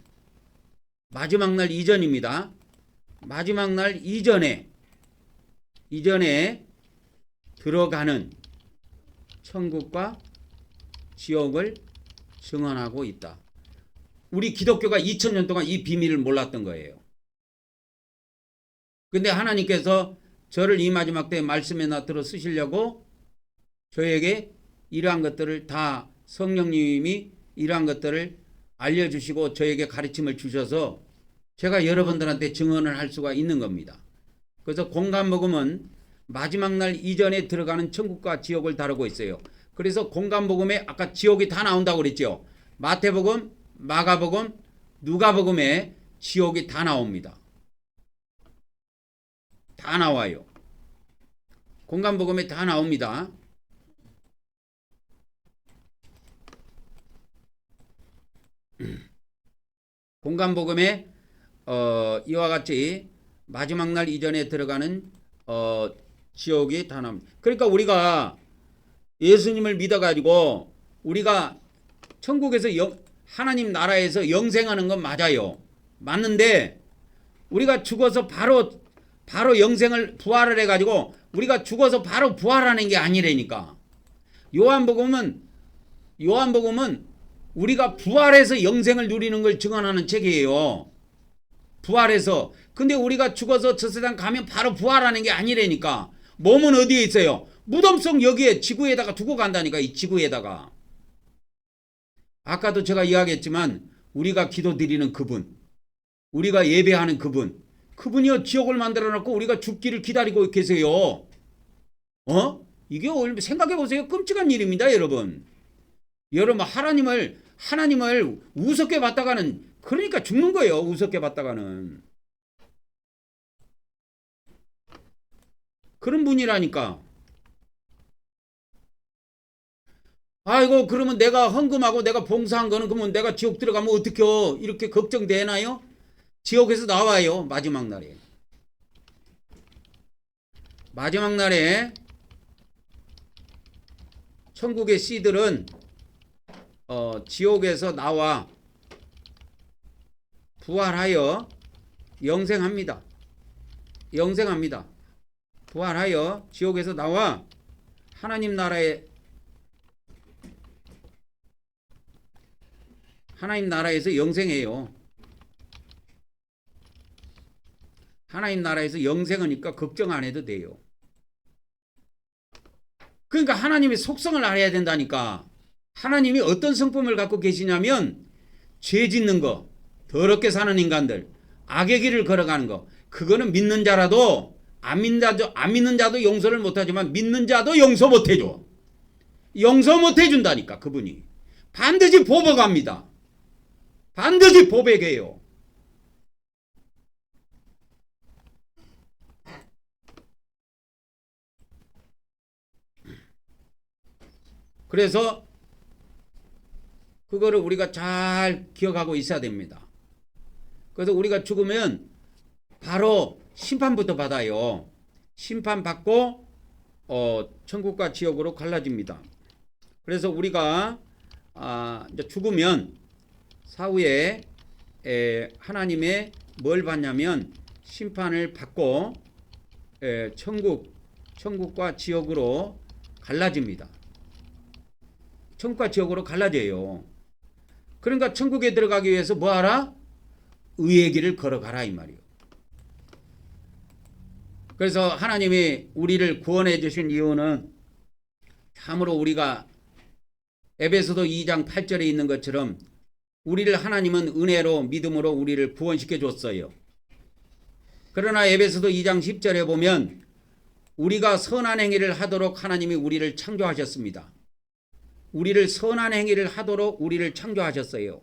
마지막 날 이전에 들어가는 천국과 지옥을 증언하고 있다. 우리 기독교가 2000년 동안 이 비밀을 몰랐던 거예요. 근데 하나님께서 저를 이 마지막 때에 말씀에 나타로 쓰시려고 저에게 이러한 것들을 다 성령님이 이러한 것들을 알려주시고 저에게 가르침을 주셔서 제가 여러분들한테 증언을 할 수가 있는 겁니다. 그래서 공간복음은 마지막 날 이전에 들어가는 천국과 지옥을 다루고 있어요. 그래서 공간복음에 아까 지옥이 다 나온다고 그랬죠. 마태복음, 마가복음, 누가복음에 지옥이 다 나옵니다. 다 나와요. 공간복음에 다 나옵니다. 공간복음에 이와 같이 마지막 날 이전에 들어가는 지옥이 다 나옵니다. 그러니까 우리가 예수님을 믿어가지고 우리가 천국에서 하나님 나라에서 영생하는 건 맞아요. 맞는데 우리가 죽어서 바로 부활을 해가지고 우리가 죽어서 바로 부활하는 게 아니라니까. 요한복음은 우리가 부활해서 영생을 누리는 걸 증언하는 책이에요. 부활해서. 근데 우리가 죽어서 저 세상 가면 바로 부활하는 게 아니라니까. 몸은 어디에 있어요? 무덤 속 여기에 지구에다가 두고 간다니까. 이 지구에다가. 아까도 제가 이야기했지만 우리가 기도드리는 그분, 우리가 예배하는 그분이요 지옥을 만들어 놓고 우리가 죽기를 기다리고 계세요. 이게 생각해 보세요. 끔찍한 일입니다, 여러분. 여러분 하나님을 우습게 봤다가는 그러니까 죽는 거예요. 우습게 봤다가는. 그런 분이라니까. 아이고 그러면 내가 헌금하고 내가 봉사한 거는 그러면 내가 지옥 들어가면 어떡해요? 이렇게 걱정되나요? 지옥에서 나와요. 마지막 날에. 마지막 날에 천국의 씨들은 지옥에서 나와 부활하여 영생합니다. 부활하여 지옥에서 나와 하나님 나라에서 영생해요. 하나님 나라에서 영생하니까 걱정 안 해도 돼요. 그러니까 하나님의 속성을 알아야 된다니까. 하나님이 어떤 성품을 갖고 계시냐면 죄 짓는 거, 더럽게 사는 인간들, 악의 길을 걸어가는 거, 그거는 믿는 자라도 안 믿는 자도 용서를 못하지만 믿는 자도 용서 못해줘. 용서 못해준다니까 그분이. 반드시 보복합니다. 반드시 보복해요. 그래서 그거를 우리가 잘 기억하고 있어야 됩니다. 그래서 우리가 죽으면 바로 심판부터 받아요. 심판받고 천국과 지옥으로 갈라집니다. 그래서 우리가 이제 죽으면 사후에 하나님의 뭘 받냐면 심판을 받고 천국과 지옥으로 갈라집니다. 천국과 지옥으로 갈라져요. 그러니까 천국에 들어가기 위해서 뭐하라? 의의 길을 걸어가라 이 말이에요. 그래서 하나님이 우리를 구원해 주신 이유는 참으로 우리가 에베소서 2장 8절에 있는 것처럼 우리를 하나님은 은혜로 믿음으로 우리를 구원시켜 줬어요. 그러나 에베소서 2장 10절에 보면 우리가 선한 행위를 하도록 하나님이 우리를 창조하셨습니다. 우리를 선한 행위를 하도록 우리를 창조하셨어요.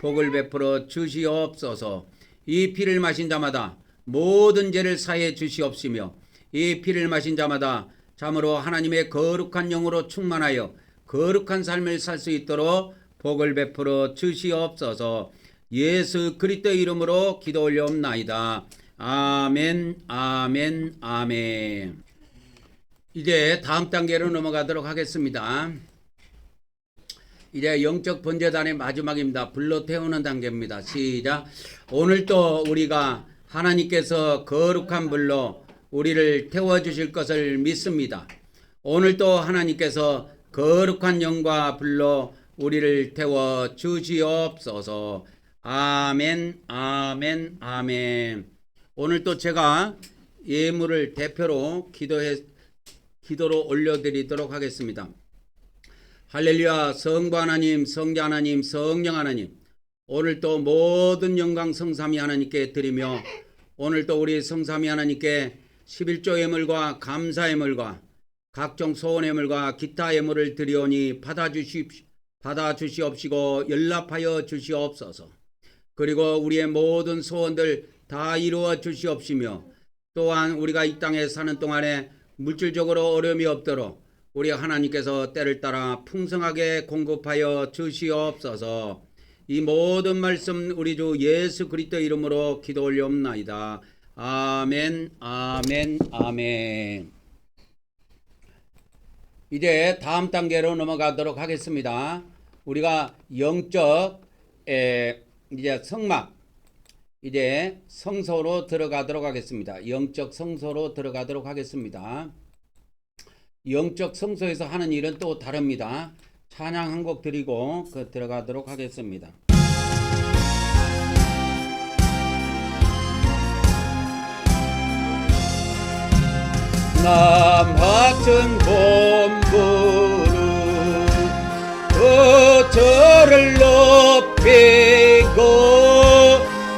복을 베풀어 주시옵소서. 이 피를 마신 자마다 모든 죄를 사해 주시옵시며 이 피를 마신 자마다 참으로 하나님의 거룩한 영으로 충만하여 거룩한 삶을 살 수 있도록 복을 베풀어 주시옵소서. 예수 그리스도 이름으로 기도 올려옵나이다. 아멘, 아멘, 아멘. 이제 다음 단계로 넘어가도록 하겠습니다. 이제 영적 번제단의 마지막입니다. 불로 태우는 단계입니다. 시작. 오늘 또 우리가 하나님께서 거룩한 불로 우리를 태워주실 것을 믿습니다. 오늘 또 하나님께서 거룩한 영과 불로 우리를 태워 주시옵소서. 아멘, 아멘, 아멘. 오늘 또 제가 예물을 대표로 기도로 올려드리도록 하겠습니다. 할렐루야. 성부 하나님, 성자 하나님, 성령 하나님, 오늘 또 모든 영광 성삼위 하나님께 드리며 오늘 또 우리 성삼위 하나님께 11조 예물과 감사 예물과 각종 소원 예물과 기타 예물을 드리오니 받아주시옵시고 연락하여 주시옵소서. 그리고 우리의 모든 소원들 다 이루어 주시옵시며 또한 우리가 이 땅에 사는 동안에 물질적으로 어려움이 없도록 우리 하나님께서 때를 따라 풍성하게 공급하여 주시옵소서. 이 모든 말씀 우리 주 예수 그리스도 이름으로 기도 올려옵나이다. 아멘, 아멘, 아멘. 이제 다음 단계로 넘어가도록 하겠습니다. 우리가 영적 이제 성막, 이제 성소로 들어가도록 하겠습니다. 영적 성소로 들어가도록 하겠습니다. 영적 성소에서 하는 일은 또 다릅니다. 찬양 한 곡 드리고 들어가도록 하겠습니다. 남하천 본부는 그 저를 높이고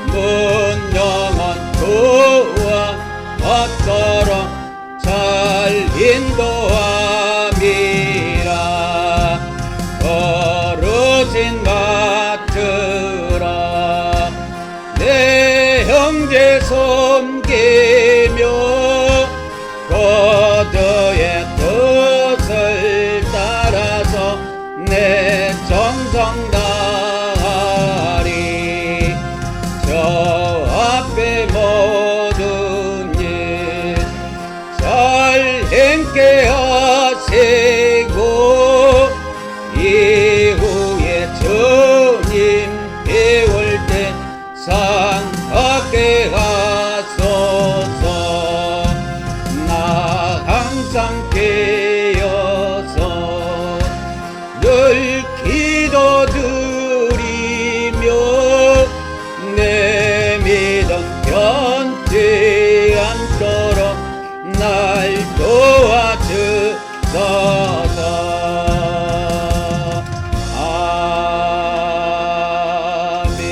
문영한 그와 받도록 잘 인도함이라. 어르신 맡으라. 내 형제 섬기며 거저의 뜻을 따라서 내 정성 다하리. 저 앞에 모든 일 잘 행케 하시고 이후에 주님 배울 때 상 받게 하소서. 항상 깨어서 늘 기도드리며 내 믿음 변치 않도록 날 도와주소서. 아멘.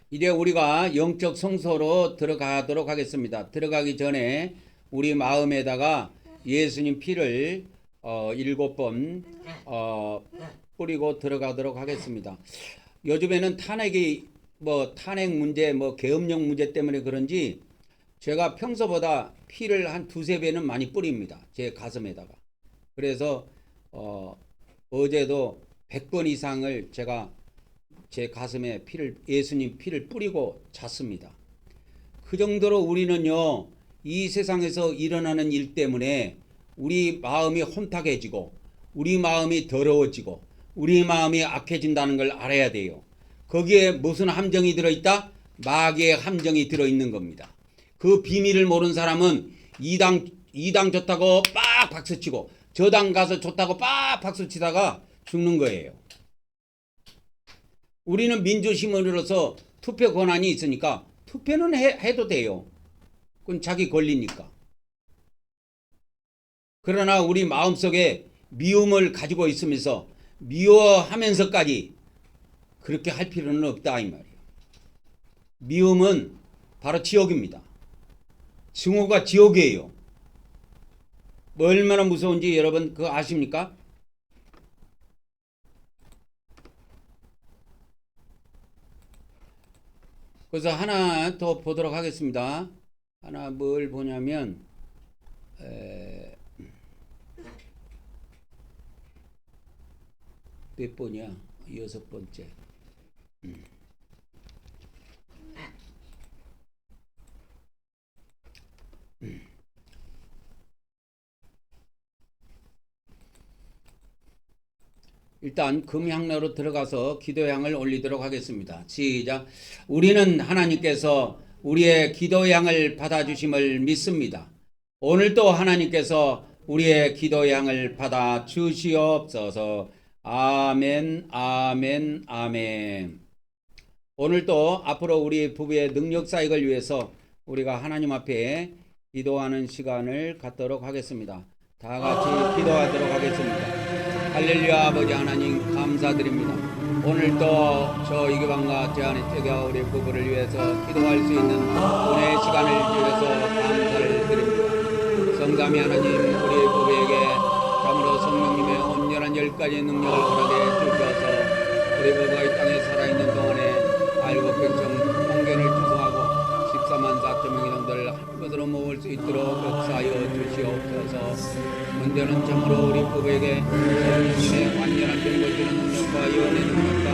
이제 우리가 영적 성소로 들어가도록 하겠습니다. 들어가기 전에 우리 마음에다가 예수님 피를 7번 뿌리고 들어가도록 하겠습니다. 요즘에는 탄핵 문제, 계엄령 문제 때문에 그런지 제가 평소보다 피를 한 2-3배는 많이 뿌립니다. 제 가슴에다가. 그래서 어제도 100번 이상을 제가 제 가슴에 예수님 피를 뿌리고 잤습니다. 그 정도로 우리는요, 이 세상에서 일어나는 일 때문에 우리 마음이 혼탁해지고 우리 마음이 더러워지고 우리 마음이 악해진다는 걸 알아야 돼요. 거기에 무슨 함정이 들어있다? 마귀의 함정이 들어있는 겁니다. 그 비밀을 모르는 사람은 이 당 좋다고 빡 박수치고 저 당 가서 좋다고 빡 박수치다가 죽는 거예요. 우리는 민주시민으로서 투표 권한이 있으니까 투표는 해도 돼요. 그건 자기 권리니까. 그러나 우리 마음속에 미움을 가지고 있으면서 미워하면서까지 그렇게 할 필요는 없다 이 말이에요. 미움은 바로 지옥입니다. 증오가 지옥이에요. 뭐 얼마나 무서운지 여러분 그거 아십니까? 그래서 하나 더 보도록 하겠습니다. 하나 뭘 보냐면 몇 번이야? 6번째. 일단 금향로로 들어가서 기도향을 올리도록 하겠습니다. 시작. 우리는 하나님께서 우리의 기도향을 받아주심을 믿습니다. 오늘도 하나님께서 우리의 기도향을 받아 주시옵소서. 아멘, 아멘, 아멘. 오늘도 앞으로 우리 부부의 능력 사역을 위해서 우리가 하나님 앞에 기도하는 시간을 갖도록 하겠습니다. 다 같이 기도하도록 하겠습니다. 할렐루야. 아버지 하나님 감사드립니다. 오늘도 저 이교방과 제안의 제가 우리 부부를 위해서 기도할 수 있는 은혜의 시간을 주셔서 감사를 드립니다. 성삼위 하나님 우리 부부에게 참으로 성령님의 온전한 10가지 능력을 허락해 주셔서 우리 부부가 이 땅에 살아있는 동안에 알고 백성 통견을 주소하고 14만 4천 명의 정도를 한번으로 모을 수 있도록 역사하여 주시옵소서. 문제는 참으로 우리 부부에게 성령님의 완전한 병을 주는 능력과 예언의 능력과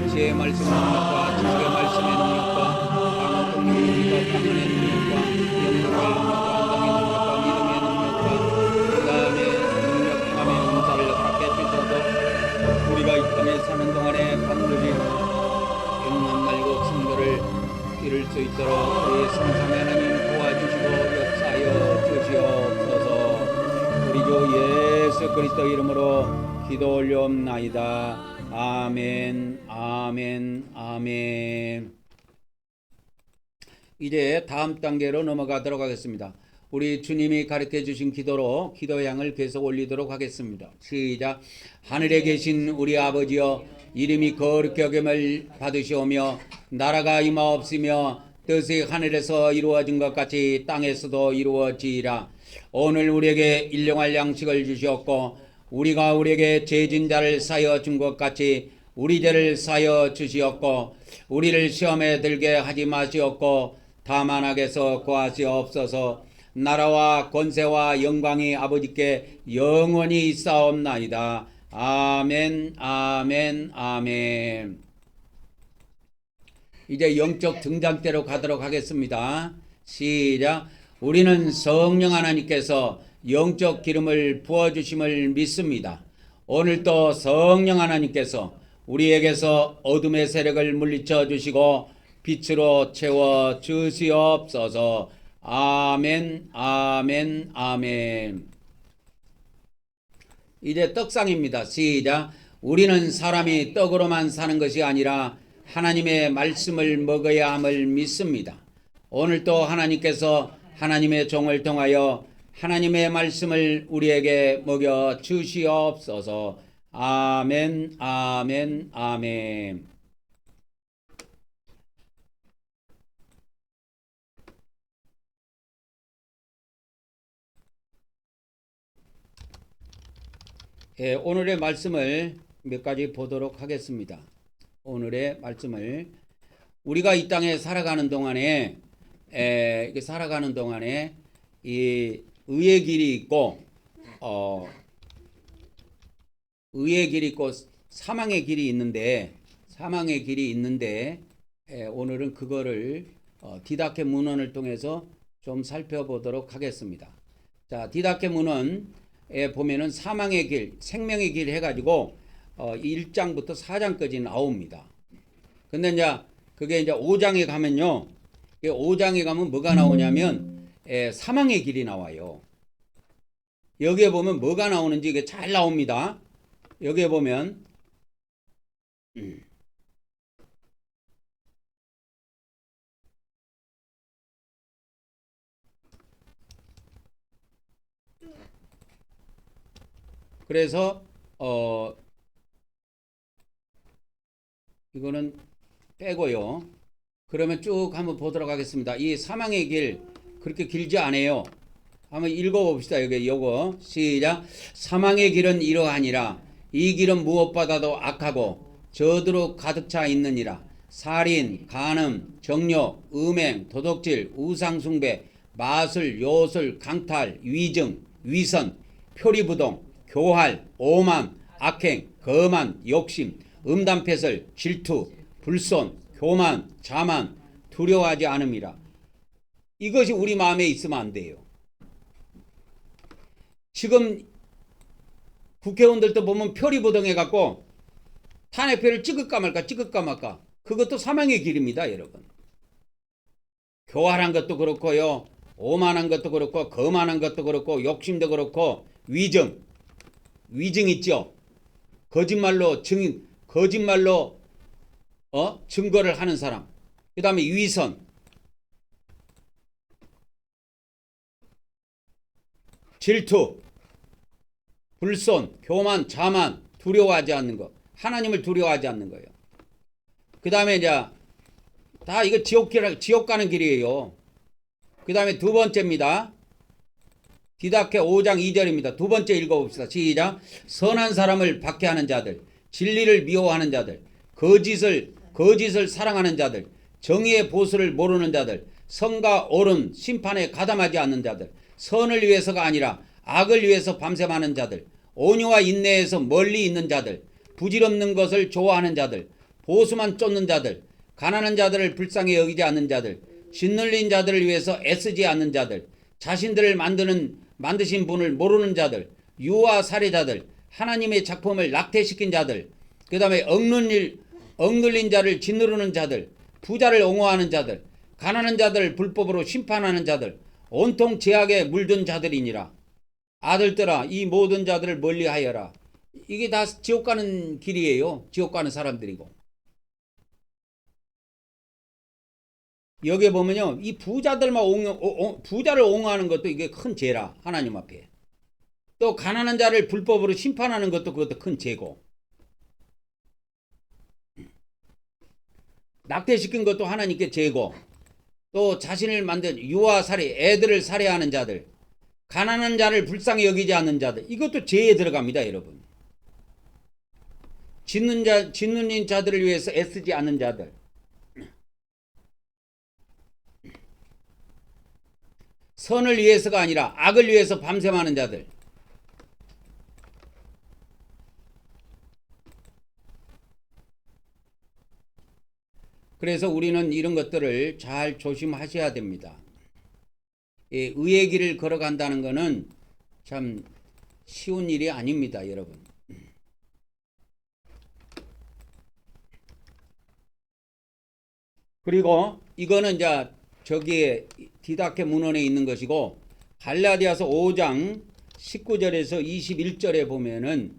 지혜의 말씀의 능력과 지식의 말씀의 능력과 방언 능력과 방언의 능력과 영능의 능력과 안당의 능력과 믿음의 능력과 그 다음에 능력 행함의 은사를 갖게 주셔서 우리가 이 땅에 사는 동안에 반드시 영원 날고 승부를 이룰 수 있도록 우리 성삼위 하나님 도와주시고 역사하여 주시옵소서. 우리 주 예수 그리스도 이름으로 기도 올려옵나이다. 아멘, 아멘, 아멘. 이제 다음 단계로 넘어가도록 하겠습니다. 우리 주님이 가르쳐 주신 기도로 기도향을 계속 올리도록 하겠습니다. 시작. 하늘에 계신 우리 아버지여, 이름이 거룩히 여김을 받으시오며 나라가 임하옵시며 뜻이 하늘에서 이루어진 것 같이 땅에서도 이루어지이라. 오늘 우리에게 일용할 양식을 주시옵고 우리가 우리에게 죄진 자를 사여 준 것 같이 우리 죄를 사여 주시옵고 우리를 시험에 들게 하지 마시옵고 다만 악에서 구하시옵소서. 나라와 권세와 영광이 아버지께 영원히 있사옵나이다. 아멘, 아멘, 아멘. 이제 영적 등장대로 가도록 하겠습니다. 시작. 우리는 성령 하나님께서 영적 기름을 부어주심을 믿습니다. 오늘도 성령 하나님께서 우리에게서 어둠의 세력을 물리쳐 주시고 빛으로 채워 주시옵소서. 아멘, 아멘, 아멘. 이제 떡상입니다. 시작. 우리는 사람이 떡으로만 사는 것이 아니라 하나님의 말씀을 먹어야 함을 믿습니다. 오늘도 하나님께서 하나님의 종을 통하여 하나님의 말씀을 우리에게 먹여 주시옵소서. 아멘, 아멘, 아멘. 예, 오늘의 말씀을 몇 가지 보도록 하겠습니다. 오늘의 말씀을 우리가 이 땅에 살아가는 동안에 이 의의 길이 있고 의의 길이 있고 사망의 길이 있는데 오늘은 그거를 디다케 문헌을 통해서 좀 살펴보도록 하겠습니다. 자, 디다케 문헌에 보면은 사망의 길, 생명의 길 해가지고 1장부터 4장까지 나옵니다. 근데 이제 그게 이제 5장에 가면요, 5장에 가면 뭐가 나오냐면 사망의 길이 나와요. 여기에 보면 뭐가 나오는지 이게 잘 나옵니다. 여기에 보면 그래서 이거는 빼고요. 그러면 쭉 한번 보도록 하겠습니다. 이 사망의 길, 그렇게 길지 않아요. 한번 읽어봅시다. 여기 요거 시작. 사망의 길은 이러하니라. 이 길은 무엇보다도 악하고 저주로 가득 차 있느니라. 살인, 간음, 정욕, 음행, 도둑질, 우상숭배, 마술, 요술, 강탈, 위증, 위선, 표리부동, 교활, 오만, 악행, 거만, 욕심, 음담패설, 질투, 불손, 교만, 자만, 두려워하지 않음이라. 이것이 우리 마음에 있으면 안 돼요. 지금 국회의원들도 보면 표리부동해갖고 탄핵표를 찍을까 말까 그것도 사망의 길입니다, 여러분. 교활한 것도 그렇고요, 오만한 것도 그렇고, 거만한 것도 그렇고, 욕심도 그렇고, 위증 있죠. 거짓말로 증거를 하는 사람. 그 다음에 위선, 질투, 불손, 교만, 자만, 두려워하지 않는 것. 하나님을 두려워하지 않는 거예요. 그 다음에 이제 다 이거 지옥 가는 길이에요. 그 다음에 두 번째입니다. 디다케 5장 2절입니다. 두 번째 읽어봅시다. 시작. 선한 사람을 박해하는 자들, 진리를 미워하는 자들, 거짓을 사랑하는 자들, 정의의 보수를 모르는 자들, 선과 옳은 심판에 가담하지 않는 자들, 선을 위해서가 아니라 악을 위해서 밤샘하는 자들, 온유와 인내에서 멀리 있는 자들, 부질없는 것을 좋아하는 자들, 보수만 쫓는 자들, 가난한 자들을 불쌍히 여기지 않는 자들, 짓눌린 자들을 위해서 애쓰지 않는 자들, 자신들을 만드신 분을 모르는 자들, 유아 살해자들, 하나님의 작품을 낙태시킨 자들, 그 다음에 억눌린 자를 짓누르는 자들, 부자를 옹호하는 자들, 가난한 자들을 불법으로 심판하는 자들, 온통 죄악에 물든 자들이니라. 아들들아, 이 모든 자들을 멀리하여라. 이게 다 지옥 가는 길이에요. 지옥 가는 사람들이고. 여기에 보면요, 이 부자들만 부자를 옹호하는 것도 이게 큰 죄라, 하나님 앞에. 또 가난한 자를 불법으로 심판하는 것도 그것도 큰 죄고, 낙태시킨 것도 하나님께 죄고, 또 자신을 만든 유아 살해, 애들을 살해하는 자들, 가난한 자를 불쌍히 여기지 않는 자들, 이것도 죄에 들어갑니다, 여러분. 짓눌린 자들을 위해서 애쓰지 않는 자들, 선을 위해서가 아니라 악을 위해서 밤샘하는 자들, 그래서 우리는 이런 것들을 잘 조심하셔야 됩니다. 의의 길을 걸어간다는 것은 참 쉬운 일이 아닙니다, 여러분. 그리고 이거는 이제 저기에 디다케 문헌에 있는 것이고, 갈라디아서 5장 19절에서 21절에 보면은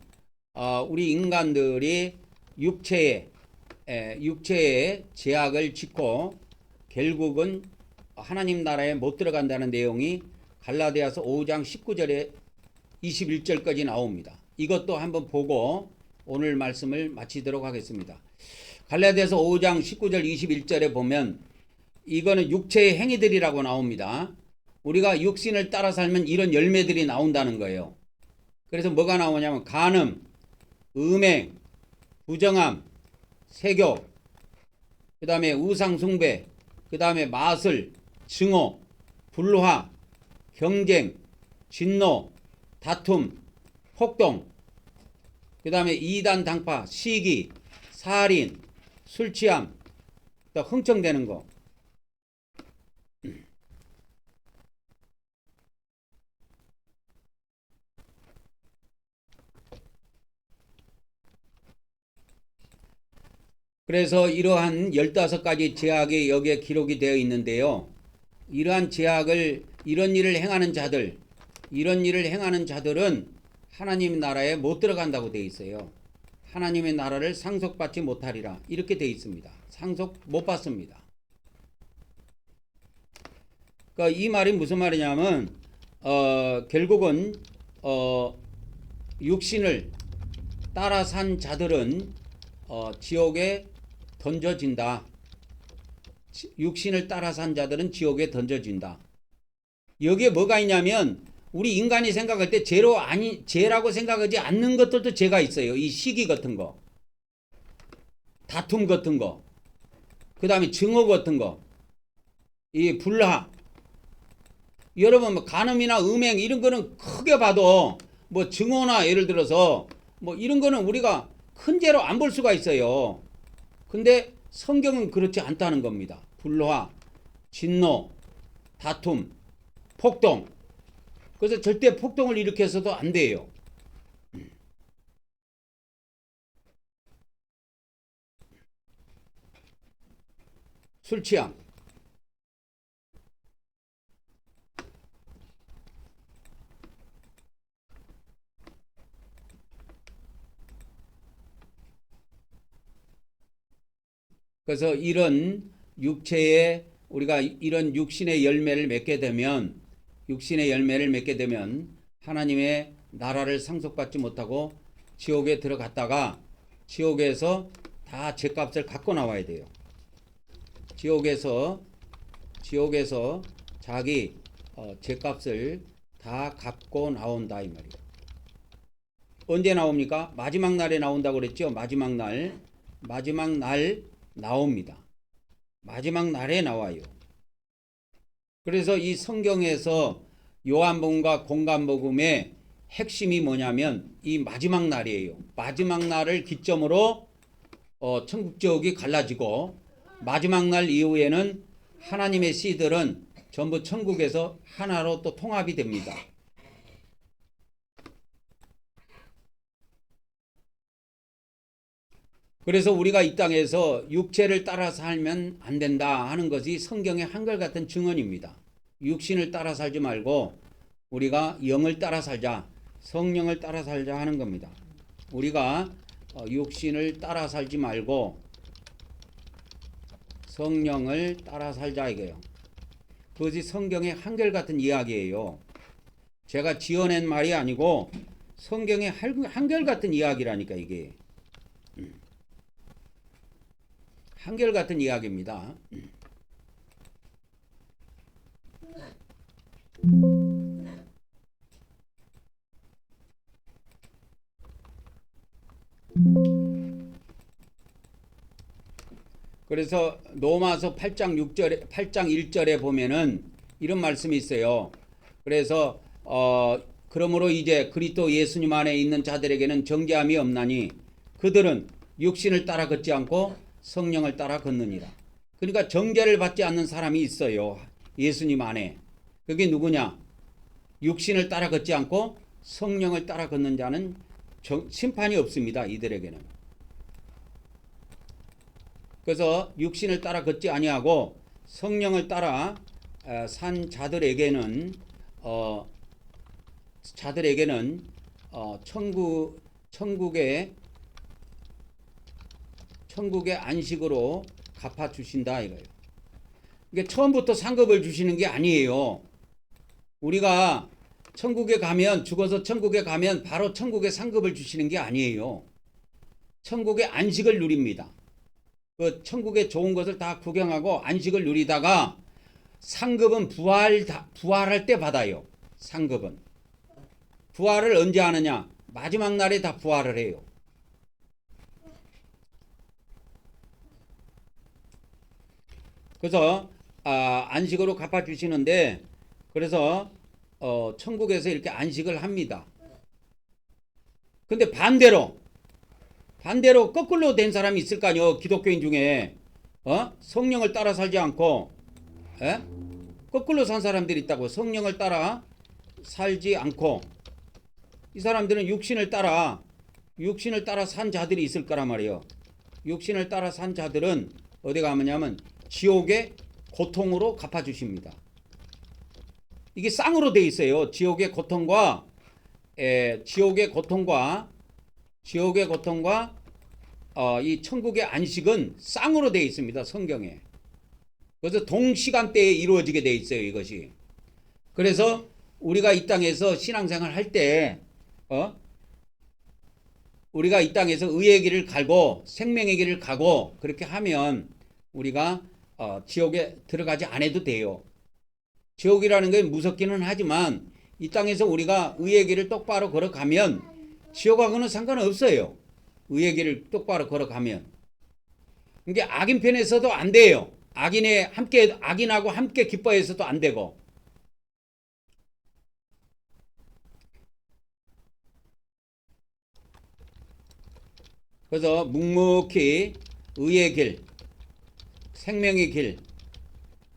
우리 인간들이 육체의 죄악을 짓고 결국은 하나님 나라에 못 들어간다는 내용이 갈라디아서 5장 19절에 21절까지 나옵니다. 이것도 한번 보고 오늘 말씀을 마치도록 하겠습니다. 갈라디아서 5장 19절 21절에 보면 이거는 육체의 행위들이라고 나옵니다. 우리가 육신을 따라 살면 이런 열매들이 나온다는 거예요. 그래서 뭐가 나오냐면 간음, 음행, 부정함, 세교, 그 다음에 우상숭배, 그 다음에 마술, 증오, 불화, 경쟁, 진노, 다툼, 폭동, 그 다음에 이단 당파, 시기, 살인, 술취함, 또 흥청대는 거. 그래서 이러한 15가지 죄악이 여기에 기록이 되어 있는데요. 이러한 죄악을, 이런 일을 행하는 자들은 하나님 나라에 못 들어간다고 되어 있어요. 하나님의 나라를 상속받지 못하리라, 이렇게 되어 있습니다. 상속 못 받습니다. 그러니까 이 말이 무슨 말이냐면 결국은 육신을 따라 산 자들은 지옥에 던져진다. 육신을 따라 산 자들은 지옥에 던져진다. 여기에 뭐가 있냐면 우리 인간이 생각할 때 죄라고 생각하지 않는 것들도 죄가 있어요. 이 시기 같은 거, 다툼 같은 거, 그 다음에 증오 같은 거, 이 불화. 여러분 뭐 간음이나 음행 이런 거는 크게 봐도 뭐 증오나 예를 들어서 뭐 이런 거는 우리가 큰 죄로 안 볼 수가 있어요. 근데 성경은 그렇지 않다는 겁니다. 불화, 진노, 다툼, 폭동. 그래서 절대 폭동을 일으켜서도 안 돼요. 술 취함. 그래서 이런 육체의 우리가 이런 육신의 열매를 맺게 되면 하나님의 나라를 상속받지 못하고 지옥에 들어갔다가 지옥에서 다 죄값을 갖고 나와야 돼요. 지옥에서 자기 죄값을 다 갚고 나온다 이 말이에요. 언제 나옵니까? 마지막 날에 나온다고 그랬죠. 마지막 날 나옵니다. 마지막 날에 나와요. 그래서 이 성경에서 요한복음과 공관복음의 핵심이 뭐냐면 이 마지막 날이에요. 마지막 날을 기점으로 천국 지옥이 갈라지고 마지막 날 이후에는 하나님의 씨들은 전부 천국에서 하나로 또 통합이 됩니다. 그래서 우리가 이 땅에서 육체를 따라 살면 안 된다 하는 것이 성경의 한결같은 증언입니다. 육신을 따라 살지 말고 우리가 영을 따라 살자, 성령을 따라 살자 하는 겁니다. 우리가 육신을 따라 살지 말고 성령을 따라 살자 이거예요. 그것이 성경의 한결같은 이야기예요. 제가 지어낸 말이 아니고 성경의 한결같은 이야기라니까 이게. 한결같은 이야기입니다. 그래서 로마서 8장 1절에 보면은 이런 말씀이 있어요. 그래서 그러므로 이제 그리스도 예수님 안에 있는 자들에게는 정죄함이 없나니 그들은 육신을 따라 걷지 않고 성령을 따라 걷느니라. 그러니까 정죄를 받지 않는 사람이 있어요. 예수님 안에. 그게 누구냐? 육신을 따라 걷지 않고 성령을 따라 걷는 자는 심판이 없습니다. 이들에게는. 그래서 육신을 따라 걷지 아니하고 성령을 따라 산 자들에게는 천국의 안식으로 갚아 주신다 이거예요. 그러니까 처음부터 상급을 주시는 게 아니에요. 우리가 천국에 가면 죽어서 천국에 가면 바로 천국의 상급을 주시는 게 아니에요. 천국의 안식을 누립니다. 그 천국의 좋은 것을 다 구경하고 안식을 누리다가 상급은 부활할 때 받아요. 상급은 부활을 언제 하느냐? 마지막 날에 다 부활을 해요. 그래서 안식으로 갚아주시는데 그래서 천국에서 이렇게 안식을 합니다. 근데 반대로 거꾸로 된 사람이 있을 거 아니에요. 기독교인 중에 성령을 따라 살지 않고 거꾸로 산 사람들이 있다고. 성령을 따라 살지 않고 이 사람들은 육신을 따라 산 자들이 있을 거란 말이에요. 육신을 따라 산 자들은 어디 가면냐면 지옥의 고통으로 갚아주십니다. 이게 쌍으로 돼 있어요. 지옥의 고통과 이 천국의 안식은 쌍으로 돼 있습니다. 성경에. 그래서 동시간대에 이루어지게 돼 있어요. 이것이. 그래서 우리가 이 땅에서 신앙생활 할 때 우리가 이 땅에서 의의 길을 가고 생명의 길을 가고 그렇게 하면 우리가 지옥에 들어가지 않아도 돼요. 지옥이라는 게 무섭기는 하지만 이 땅에서 우리가 의의 길을 똑바로 걸어가면 지옥하고는 상관없어요. 의의 길을 똑바로 걸어가면. 그러니까 악인 편에서도 안 돼요. 악인하고 함께 기뻐해서도 안 되고. 그래서 묵묵히 의의 길, 생명의 길,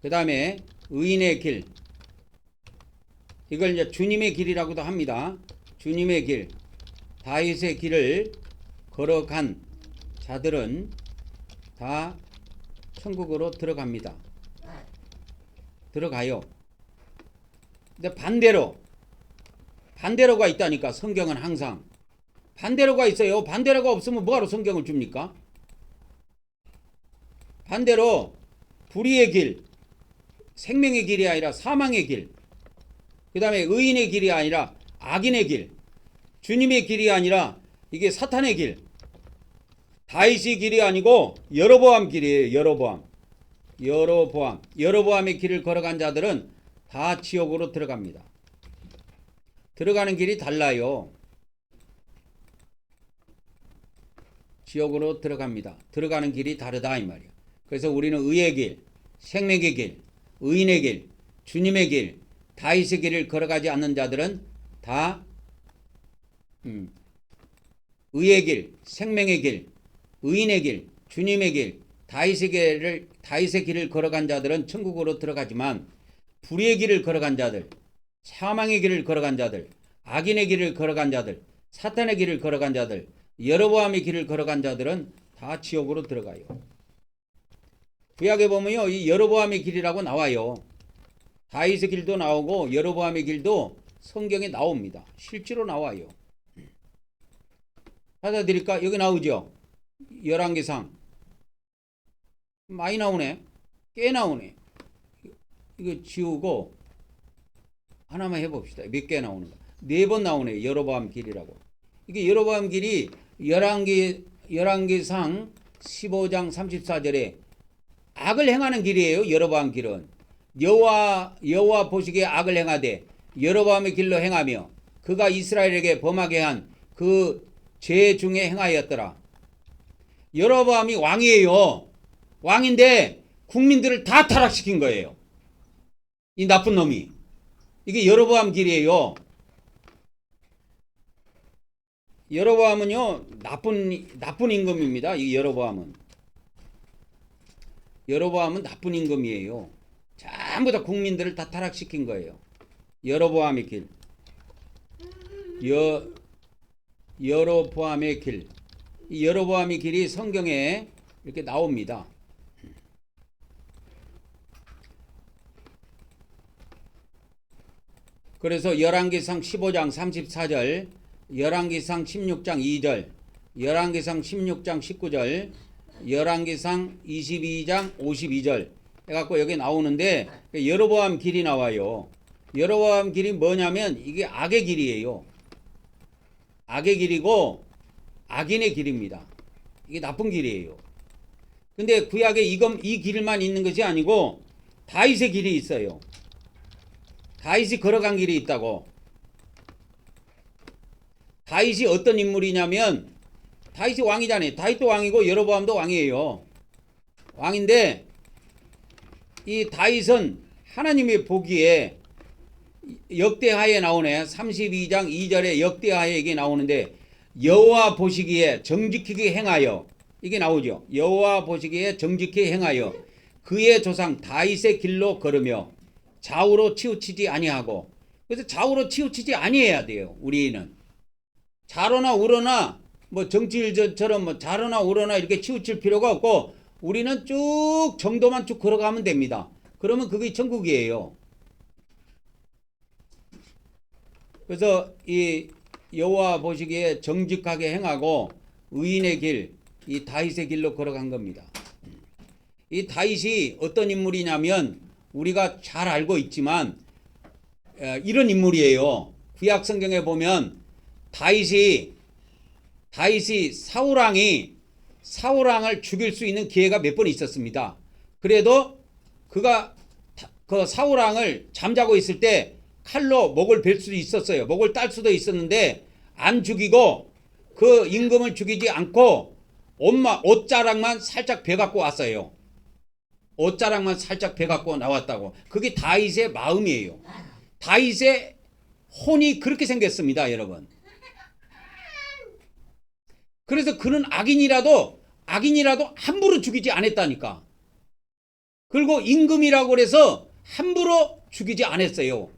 그 다음에 의인의 길, 이걸 이제 주님의 길이라고도 합니다. 주님의 길, 다윗의 길을 걸어간 자들은 다 천국으로 들어갑니다. 들어가요. 근데 반대로가 있다니까. 성경은 항상 반대로가 있어요. 반대로가 없으면 뭐하러 성경을 줍니까? 반대로 불의의 길, 생명의 길이 아니라 사망의 길, 그 다음에 의인의 길이 아니라 악인의 길, 주님의 길이 아니라 이게 사탄의 길, 다윗의 길이 아니고 여로보암 길이에요. 여로보암의 길을 걸어간 자들은 다 지옥으로 들어갑니다. 들어가는 길이 달라요. 지옥으로 들어갑니다. 들어가는 길이 다르다 이 말이야. 그래서 우리는 의의 길, 생명의 길, 의인의 길, 주님의 길, 다윗의 길을 걸어가지 않는 자들은 다 의의 길, 생명의 길, 의인의 길, 주님의 길, 다윗의 길을 걸어간 자들은 천국으로 들어가지만 불의의 길을 걸어간 자들, 사망의 길을 걸어간 자들, 악인의 길을 걸어간 자들, 사탄의 길을 걸어간 자들, 여로보암의 길을 걸어간 자들은 다 지옥으로 들어가요. 구약에 보면요, 이 여로보암의 길이라고 나와요. 다윗의 길도 나오고 여로보암의 길도 성경에 나옵니다. 실제로 나와요. 찾아드릴까? 여기 나오죠. 열왕기상 많이 나오네. 꽤 나오네. 이거 지우고 하나만 해봅시다. 몇 개 나오는가? 4번 나오네. 여로보암 길이라고. 이게 여로보암 길이 열왕기상 15장 34절에 악을 행하는 길이에요. 여로보암 길은 여호와 보시기에 악을 행하되 여로보암의 길로 행하며 그가 이스라엘에게 범하게 한 그 죄 중에 행하였더라. 여로보암이 왕이에요. 왕인데 국민들을 다 타락시킨 거예요. 이 나쁜 놈이. 이게 여로보암 길이에요. 여로보암은요, 나쁜 임금입니다. 이 여로보암은 나쁜 임금이에요. 전부 다 국민들을 다 타락시킨 거예요. 여로보암의 길. 여로보암의 길. 이 여로보암의 길이 성경에 이렇게 나옵니다. 그래서 열왕기상 15장 34절, 열왕기상 16장 2절, 열왕기상 16장 19절, 열왕기상 22장 52절 해갖고 여기 나오는데 여로보암 길이 나와요. 여로보암 길이 뭐냐면 이게 악의 길이에요. 악의 길이고 악인의 길입니다. 이게 나쁜 길이에요. 근데 구약에 이 길만 있는 것이 아니고 다윗의 길이 있어요. 다윗이 걸어간 길이 있다고. 다윗이 어떤 인물이냐면 다윗이 왕이잖아요. 다윗도 왕이고 여로보암도 왕이에요. 왕인데 이 다윗은 하나님의 보기에 역대하에 나오네. 32장 2절에 역대하에 이게 나오는데 여호와 보시기에 정직하게 행하여 이게 나오죠. 여호와 보시기에 정직히 행하여 그의 조상 다윗의 길로 걸으며 좌우로 치우치지 아니하고. 그래서 좌우로 치우치지 아니해야 돼요. 우리는 좌로나 우로나 뭐 정치일처럼 뭐 좌로나 우로나 이렇게 치우칠 필요가 없고 우리는 쭉 정도만 쭉 걸어가면 됩니다. 그러면 그게 천국이에요. 그래서 이 여호와 보시기에 정직하게 행하고 의인의 길, 이 다윗의 길로 걸어간 겁니다. 이 다윗이 어떤 인물이냐면 우리가 잘 알고 있지만 이런 인물이에요. 구약 성경에 보면 다윗이 사울왕을 죽일 수 있는 기회가 몇 번 있었습니다. 그래도 그가 그 사우랑을 잠자고 있을 때 칼로 목을 벨 수도 있었어요. 목을 딸 수도 있었는데 안 죽이고 그 임금을 죽이지 않고 옷자락만 살짝 베갖고 왔어요. 옷자락만 살짝 베갖고 나왔다고. 그게 다윗의 마음이에요. 다윗의 혼이 그렇게 생겼습니다, 여러분. 그래서 그는 악인이라도 함부로 죽이지 않았다니까. 그리고 임금이라고 해서 함부로 죽이지 않았어요.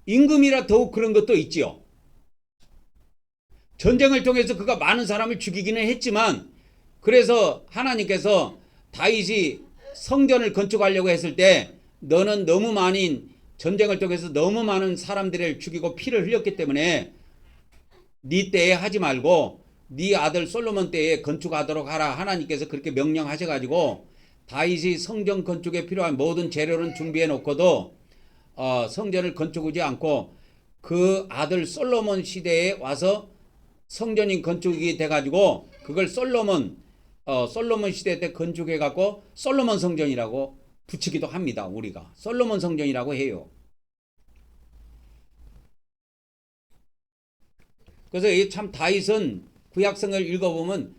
임금이라 더욱 그런 것도 있지요. 전쟁을 통해서 그가 많은 사람을 죽이기는 했지만, 그래서 하나님께서 다윗이 성전을 건축하려고 했을 때 너는 너무 많은 전쟁을 통해서 너무 많은 사람들을 죽이고 피를 흘렸기 때문에 네 때에 하지 말고 네 아들 솔로몬 때에 건축하도록 하라. 하나님께서 그렇게 명령하셔가지고 다윗이 성전 건축에 필요한 모든 재료는 준비해 놓고도 성전을 건축하지 않고 그 아들 솔로몬 시대에 와서 성전이 건축이 돼가지고 그걸 솔로몬 시대 때 건축해갖고 솔로몬 성전이라고 붙이기도 합니다. 우리가 솔로몬 성전이라고 해요. 그래서 참 다윗은 구약성을 읽어보면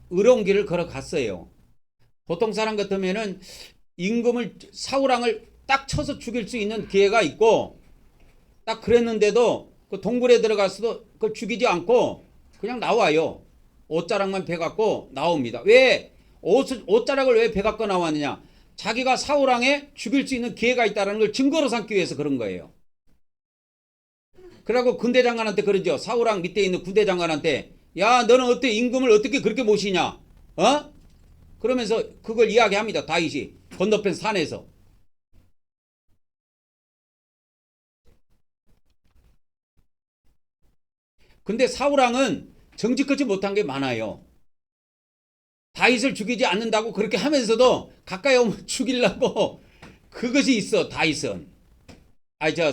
의로운 길을 걸어갔어요. 보통 사람 같으면은 임금을 사울왕을 딱 쳐서 죽일 수 있는 기회가 있고 딱 그랬는데도 그 동굴에 들어가서도 그걸 죽이지 않고 그냥 나와요. 옷자락만 베갖고 나옵니다. 왜 옷자락을 왜 베갖고 나왔느냐? 자기가 사울왕에 죽일 수 있는 기회가 있다는 걸 증거로 삼기 위해서 그런 거예요. 그러고 군대장관한테 그러죠. 사울왕 밑에 있는 군대장관한테 야 너는 어때 임금을 어떻게 그렇게 모시냐? 그러면서 그걸 이야기합니다. 다윗이 건너편 산에서. 근데 사울왕은 정직하지 못한 게 많아요. 다윗을 죽이지 않는다고 그렇게 하면서도 가까이 오면 죽이려고 그것이 있어. 다윗은.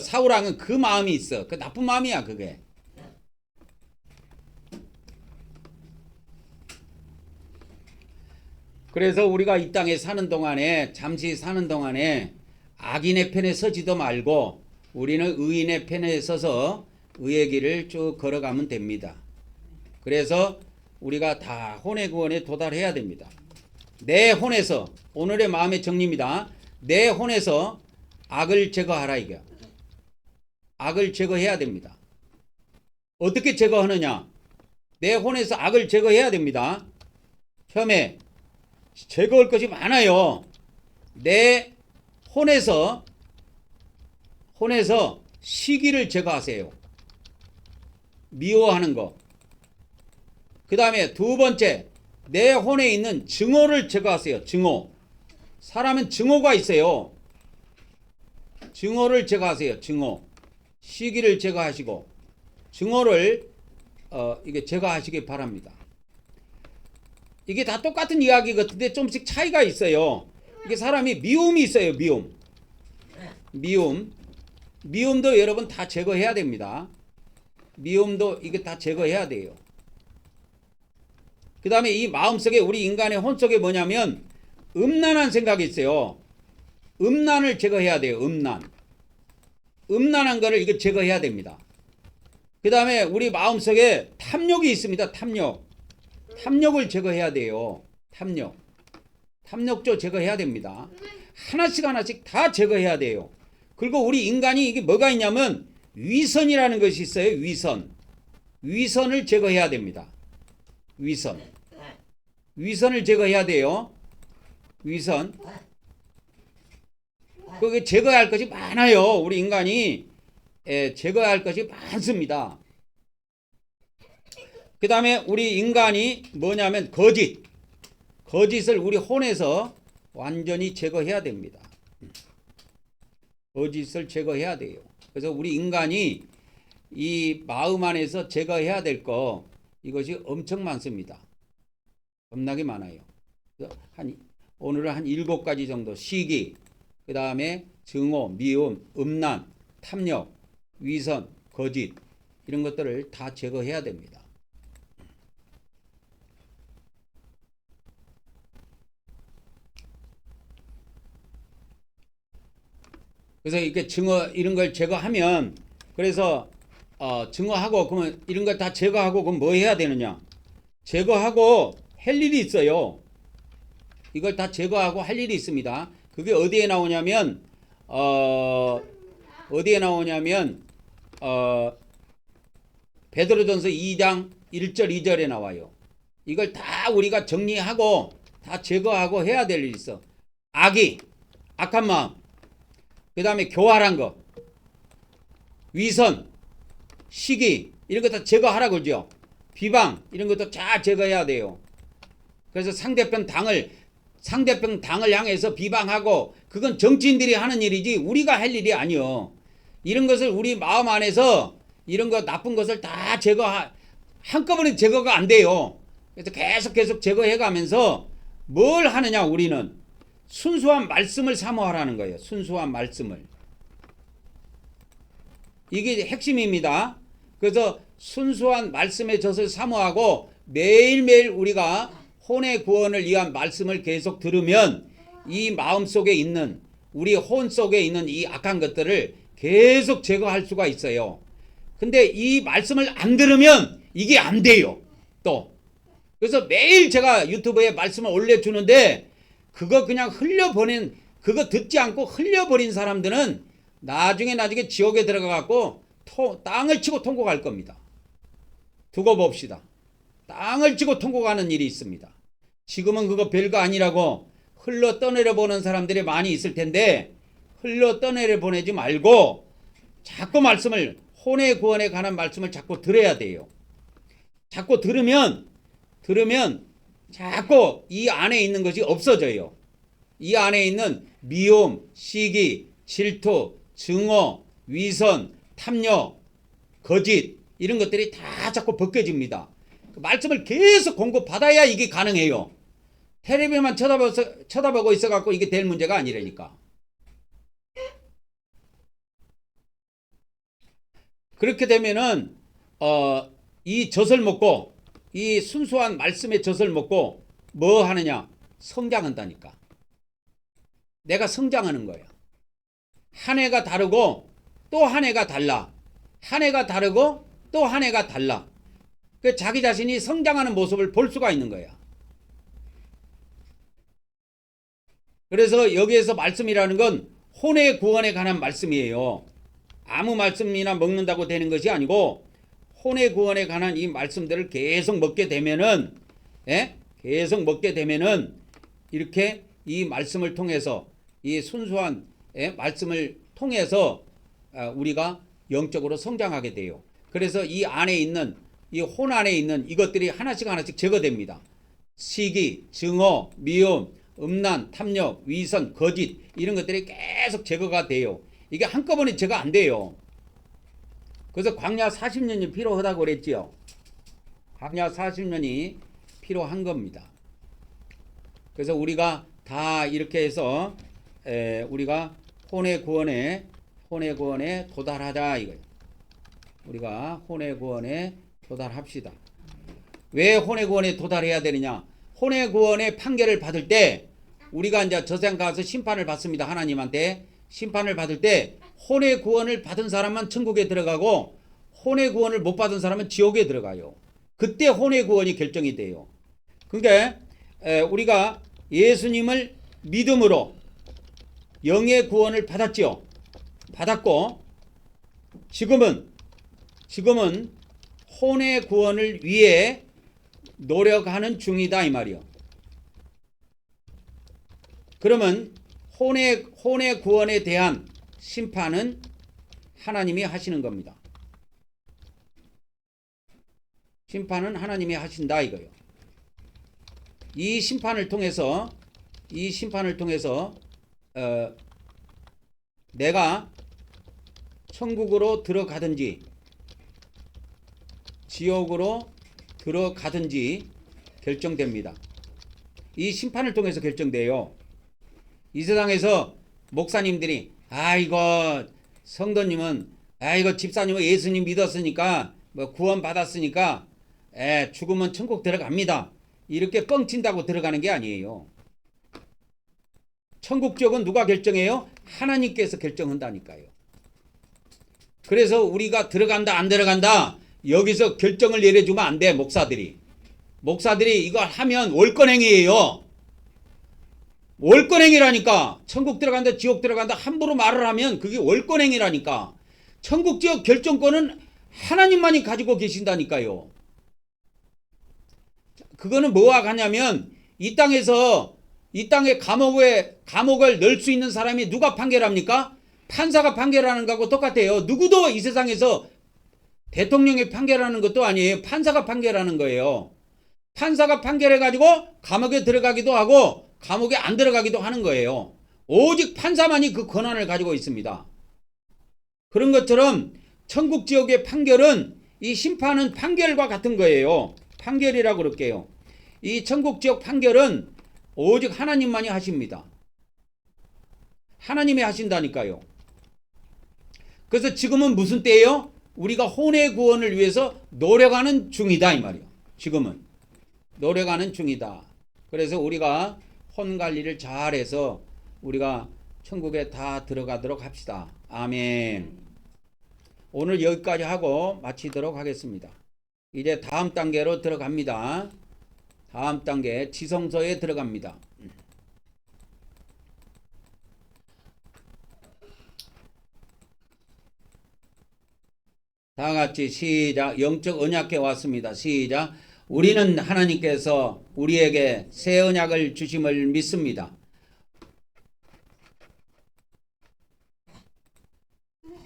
사울왕은 그 마음이 있어. 그 나쁜 마음이야 그게. 그래서 우리가 이 땅에 사는 동안에 잠시 사는 동안에 악인의 편에 서지도 말고 우리는 의인의 편에 서서 의의 길을 쭉 걸어가면 됩니다. 그래서 우리가 다 혼의 구원에 도달해야 됩니다. 내 혼에서 오늘의 마음의 정리입니다. 내 혼에서 악을 제거하라 이게. 악을 제거해야 됩니다. 어떻게 제거하느냐? 내 혼에서 악을 제거해야 됩니다. 처음에 제거할 것이 많아요. 내 혼에서 시기를 제거하세요. 미워하는 거. 그 다음에 두 번째, 내 혼에 있는 증오를 제거하세요. 증오. 사람은 증오가 있어요. 증오를 제거하세요. 증오. 시기를 제거하시고 증오를 이게 제거하시기 바랍니다. 이게 다 똑같은 이야기 같은데 좀씩 차이가 있어요. 이게 사람이 미움이 있어요. 미움도 여러분 다 제거해야 됩니다. 미움도 이게 다 제거해야 돼요. 그 다음에 이 마음속에 우리 인간의 혼 속에 뭐냐면 음란한 생각이 있어요. 음란을 제거해야 돼요. 음란한 거를 이거 제거해야 됩니다. 그 다음에 우리 마음속에 탐욕이 있습니다. 탐욕을 제거해야 돼요. 탐욕도 제거해야 됩니다. 하나씩 다 제거해야 돼요. 그리고 우리 인간이 이게 뭐가 있냐면 위선이라는 것이 있어요. 위선을 제거해야 됩니다. 위선을 제거해야 돼요. 그게 제거해야 할 것이 많아요. 우리 인간이 제거해야 할 것이 많습니다. 그 다음에 우리 인간이 뭐냐면 거짓을 우리 혼에서 완전히 제거해야 됩니다. 거짓을 제거해야 돼요. 그래서 우리 인간이 이 마음 안에서 제거해야 될 거 이것이 엄청 많습니다. 겁나게 많아요. 오늘은 한 7가지 정도 시기, 그 다음에 증오, 미움, 음란, 탐욕, 위선, 거짓 이런 것들을 다 제거해야 됩니다. 그래서 이렇게 증오 이런 걸 제거하면 그래서 증오하고 그러면 이런 걸 다 제거하고 그럼 뭐 해야 되느냐? 제거하고 할 일이 있어요. 이걸 다 제거하고 할 일이 있습니다. 그게 어디에 나오냐면 어디에 나오냐면 베드로전서 2장 1절 2절에 나와요. 이걸 다 우리가 정리하고 다 제거하고 해야 될 일이 있어. 악한 마음, 그 다음에 교활한 거, 위선, 시기 이런 거 다 제거하라고 그러죠. 비방 이런 것도 다 제거해야 돼요. 그래서 상대편 당을 향해서 비방하고 그건 정치인들이 하는 일이지 우리가 할 일이 아니요. 이런 것을 우리 마음 안에서 이런 거 나쁜 것을 다 한꺼번에 제거가 안 돼요. 그래서 계속 제거해 가면서 뭘 하느냐 우리는 순수한 말씀을 사모하라는 거예요. 순수한 말씀을. 이게 핵심입니다. 그래서 순수한 말씀의 젖을 사모하고 매일매일 우리가 혼의 구원을 위한 말씀을 계속 들으면 이 마음 속에 있는 우리 혼 속에 있는 이 악한 것들을 계속 제거할 수가 있어요. 근데 이 말씀을 안 들으면 이게 안 돼요. 또 그래서 매일 제가 유튜브에 말씀을 올려주는데 그거 그냥 흘려보낸 그거 듣지 않고 흘려버린 사람들은 나중에 지옥에 들어가갖고 땅을 치고 통곡할 겁니다. 두고 봅시다. 땅을 치고 통곡하는 일이 있습니다. 지금은 그거 별거 아니라고 흘러 떠내려 보는 사람들이 많이 있을 텐데 흘러 떠내려 보내지 말고 자꾸 말씀을 혼의 구원에 관한 말씀을 자꾸 들어야 돼요. 자꾸 들으면 자꾸 이 안에 있는 것이 없어져요. 이 안에 있는 미움, 시기, 질투, 증오, 위선, 탐욕, 거짓 이런 것들이 다 자꾸 벗겨집니다. 말씀을 계속 공급받아야 이게 가능해요. 텔레비만 쳐다보고 있어갖고 이게 될 문제가 아니라니까. 그렇게 되면은 이 젖을 먹고 이 순수한 말씀의 젖을 먹고 뭐 하느냐? 성장한다니까. 내가 성장하는 거야. 한 해가 다르고 또 한 해가 달라. 한 해가 다르고 또 한 해가 달라. 그 자기 자신이 성장하는 모습을 볼 수가 있는 거야. 그래서 여기에서 말씀이라는 건 혼의 구원에 관한 말씀이에요. 아무 말씀이나 먹는다고 되는 것이 아니고 혼의 구원에 관한 이 말씀들을 계속 먹게 되면은 계속 먹게 되면은 이렇게 이 말씀을 통해서 이 순수한 말씀을 통해서 우리가 영적으로 성장하게 돼요. 그래서 이 안에 있는 이 혼 안에 있는 이것들이 하나씩 제거됩니다. 시기, 증오, 미움, 음란, 탐욕, 위선, 거짓 이런 것들이 계속 제거가 돼요. 이게 한꺼번에 제거 안 돼요. 그래서 광야 40년이 필요하다고 그랬지요. 광야 40년이 필요한 겁니다. 그래서 우리가 다 이렇게 해서 우리가 혼의 구원에 도달하자 이거예요. 우리가 혼의 구원에 도달합시다. 왜 혼의 구원에 도달해야 되느냐? 혼의 구원의 판결을 받을 때 우리가 이제 저세상 가서 심판을 받습니다. 하나님한테 심판을 받을 때 혼의 구원을 받은 사람만 천국에 들어가고 혼의 구원을 못 받은 사람은 지옥에 들어가요. 그때 혼의 구원이 결정이 돼요. 그러니까 우리가 예수님을 믿음으로 영의 구원을 받았지요. 받았고 지금은 혼의 구원을 위해 노력하는 중이다 이 말이요. 그러면 혼의 구원에 대한 심판은 하나님이 하시는 겁니다. 심판은 하나님이 하신다 이거예요. 이 심판을 통해서 내가 천국으로 들어가든지 지옥으로 들어가든지 결정됩니다. 이 심판을 통해서 결정돼요. 이 세상에서 목사님들이 이거 성도님은 이거 집사님은 예수님 믿었으니까 뭐 구원 받았으니까 죽으면 천국 들어갑니다. 이렇게 뻥친다고 들어가는 게 아니에요. 천국 지옥은 누가 결정해요? 하나님께서 결정한다니까요. 그래서 우리가 들어간다 안 들어간다 여기서 결정을 내려주면 안 돼. 목사들이 이걸 하면 월권행위예요. 월권행위라니까. 천국 들어간다 지옥 들어간다 함부로 말을 하면 그게 월권행위라니까. 천국 지옥 결정권은 하나님만이 가지고 계신다니까요. 그거는 뭐와 같냐면 이 땅에 감옥을 넣을 수 있는 사람이 누가 판결합니까? 판사가 판결하는 거하고 똑같아요. 누구도 이 세상에서 대통령이 판결하는 것도 아니에요. 판사가 판결하는 거예요. 판사가 판결해가지고 감옥에 들어가기도 하고 감옥에 안 들어가기도 하는 거예요. 오직 판사만이 그 권한을 가지고 있습니다. 그런 것처럼 천국 지옥의 판결은 이 심판은 판결과 같은 거예요. 판결이라고 그럴게요. 이 천국 지옥 판결은 오직 하나님만이 하십니다. 하나님이 하신다니까요. 그래서 지금은 무슨 때예요? 우리가 혼의 구원을 위해서 노력하는 중이다 이 말이에요. 지금은 노력하는 중이다. 그래서 우리가 혼 관리를 잘해서 우리가 천국에 다 들어가도록 합시다. 아멘. 오늘 여기까지 하고 마치도록 하겠습니다. 이제 다음 단계로 들어갑니다. 다음 단계 지성소에 들어갑니다. 다 같이 시작. 영적 언약궤 왔습니다. 시작. 우리는 하나님께서 우리에게 새 언약을 주심을 믿습니다.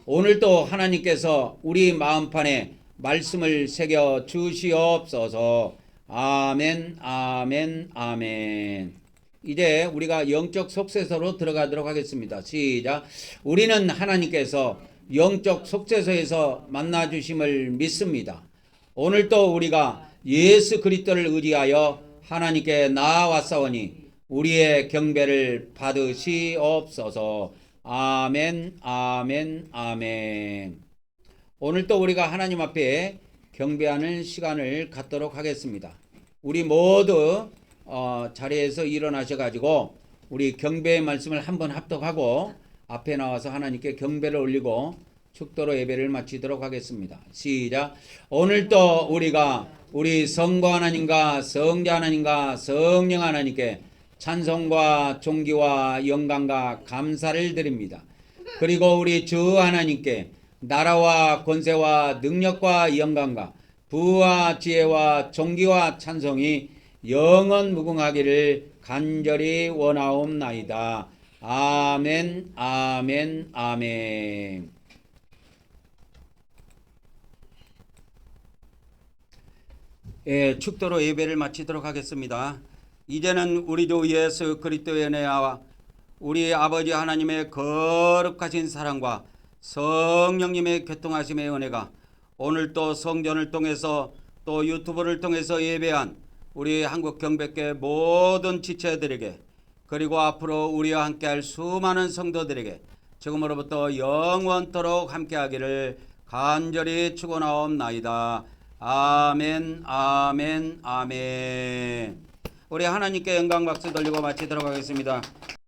오늘도 하나님께서 우리 마음판에 말씀을 새겨 주시옵소서. 아멘, 아멘, 아멘. 이제 우리가 영적 속죄소로 들어가도록 하겠습니다. 시작. 우리는 하나님께서 영적 속죄소에서 만나주심을 믿습니다. 오늘도 우리가 예수 그리스도를 의지하여 하나님께 나아왔사오니 우리의 경배를 받으시옵소서. 아멘, 아멘, 아멘. 오늘도 우리가 하나님 앞에 경배하는 시간을 갖도록 하겠습니다. 우리 모두 자리에서 일어나셔가지고 우리 경배의 말씀을 한번 합독하고 앞에 나와서 하나님께 경배를 올리고 축도로 예배를 마치도록 하겠습니다. 시작. 오늘도 우리가 우리 성부 하나님과 성자 하나님과 성령 하나님께 찬송과 존귀와 영광과 감사를 드립니다. 그리고 우리 주 하나님께 나라와 권세와 능력과 영광과 부와 지혜와 존귀와 찬송이 영원 무궁하기를 간절히 원하옵나이다. 아멘, 아멘, 아멘. 예, 축도로 예배를 마치도록 하겠습니다. 이제는 우리 주 예수 그리스도의 은혜와 우리 아버지 하나님의 거룩하신 사랑과 성령님의 교통하심의 은혜가 오늘 또 성전을 통해서 또 유튜브를 통해서 예배한 우리 한국 경배교회 모든 지체들에게 그리고 앞으로 우리와 함께할 수많은 성도들에게 지금으로부터 영원토록 함께하기를 간절히 축원하옵나이다. 아멘, 아멘, 아멘. 우리 하나님께 영광 박수 돌리고 마치도록 하겠습니다.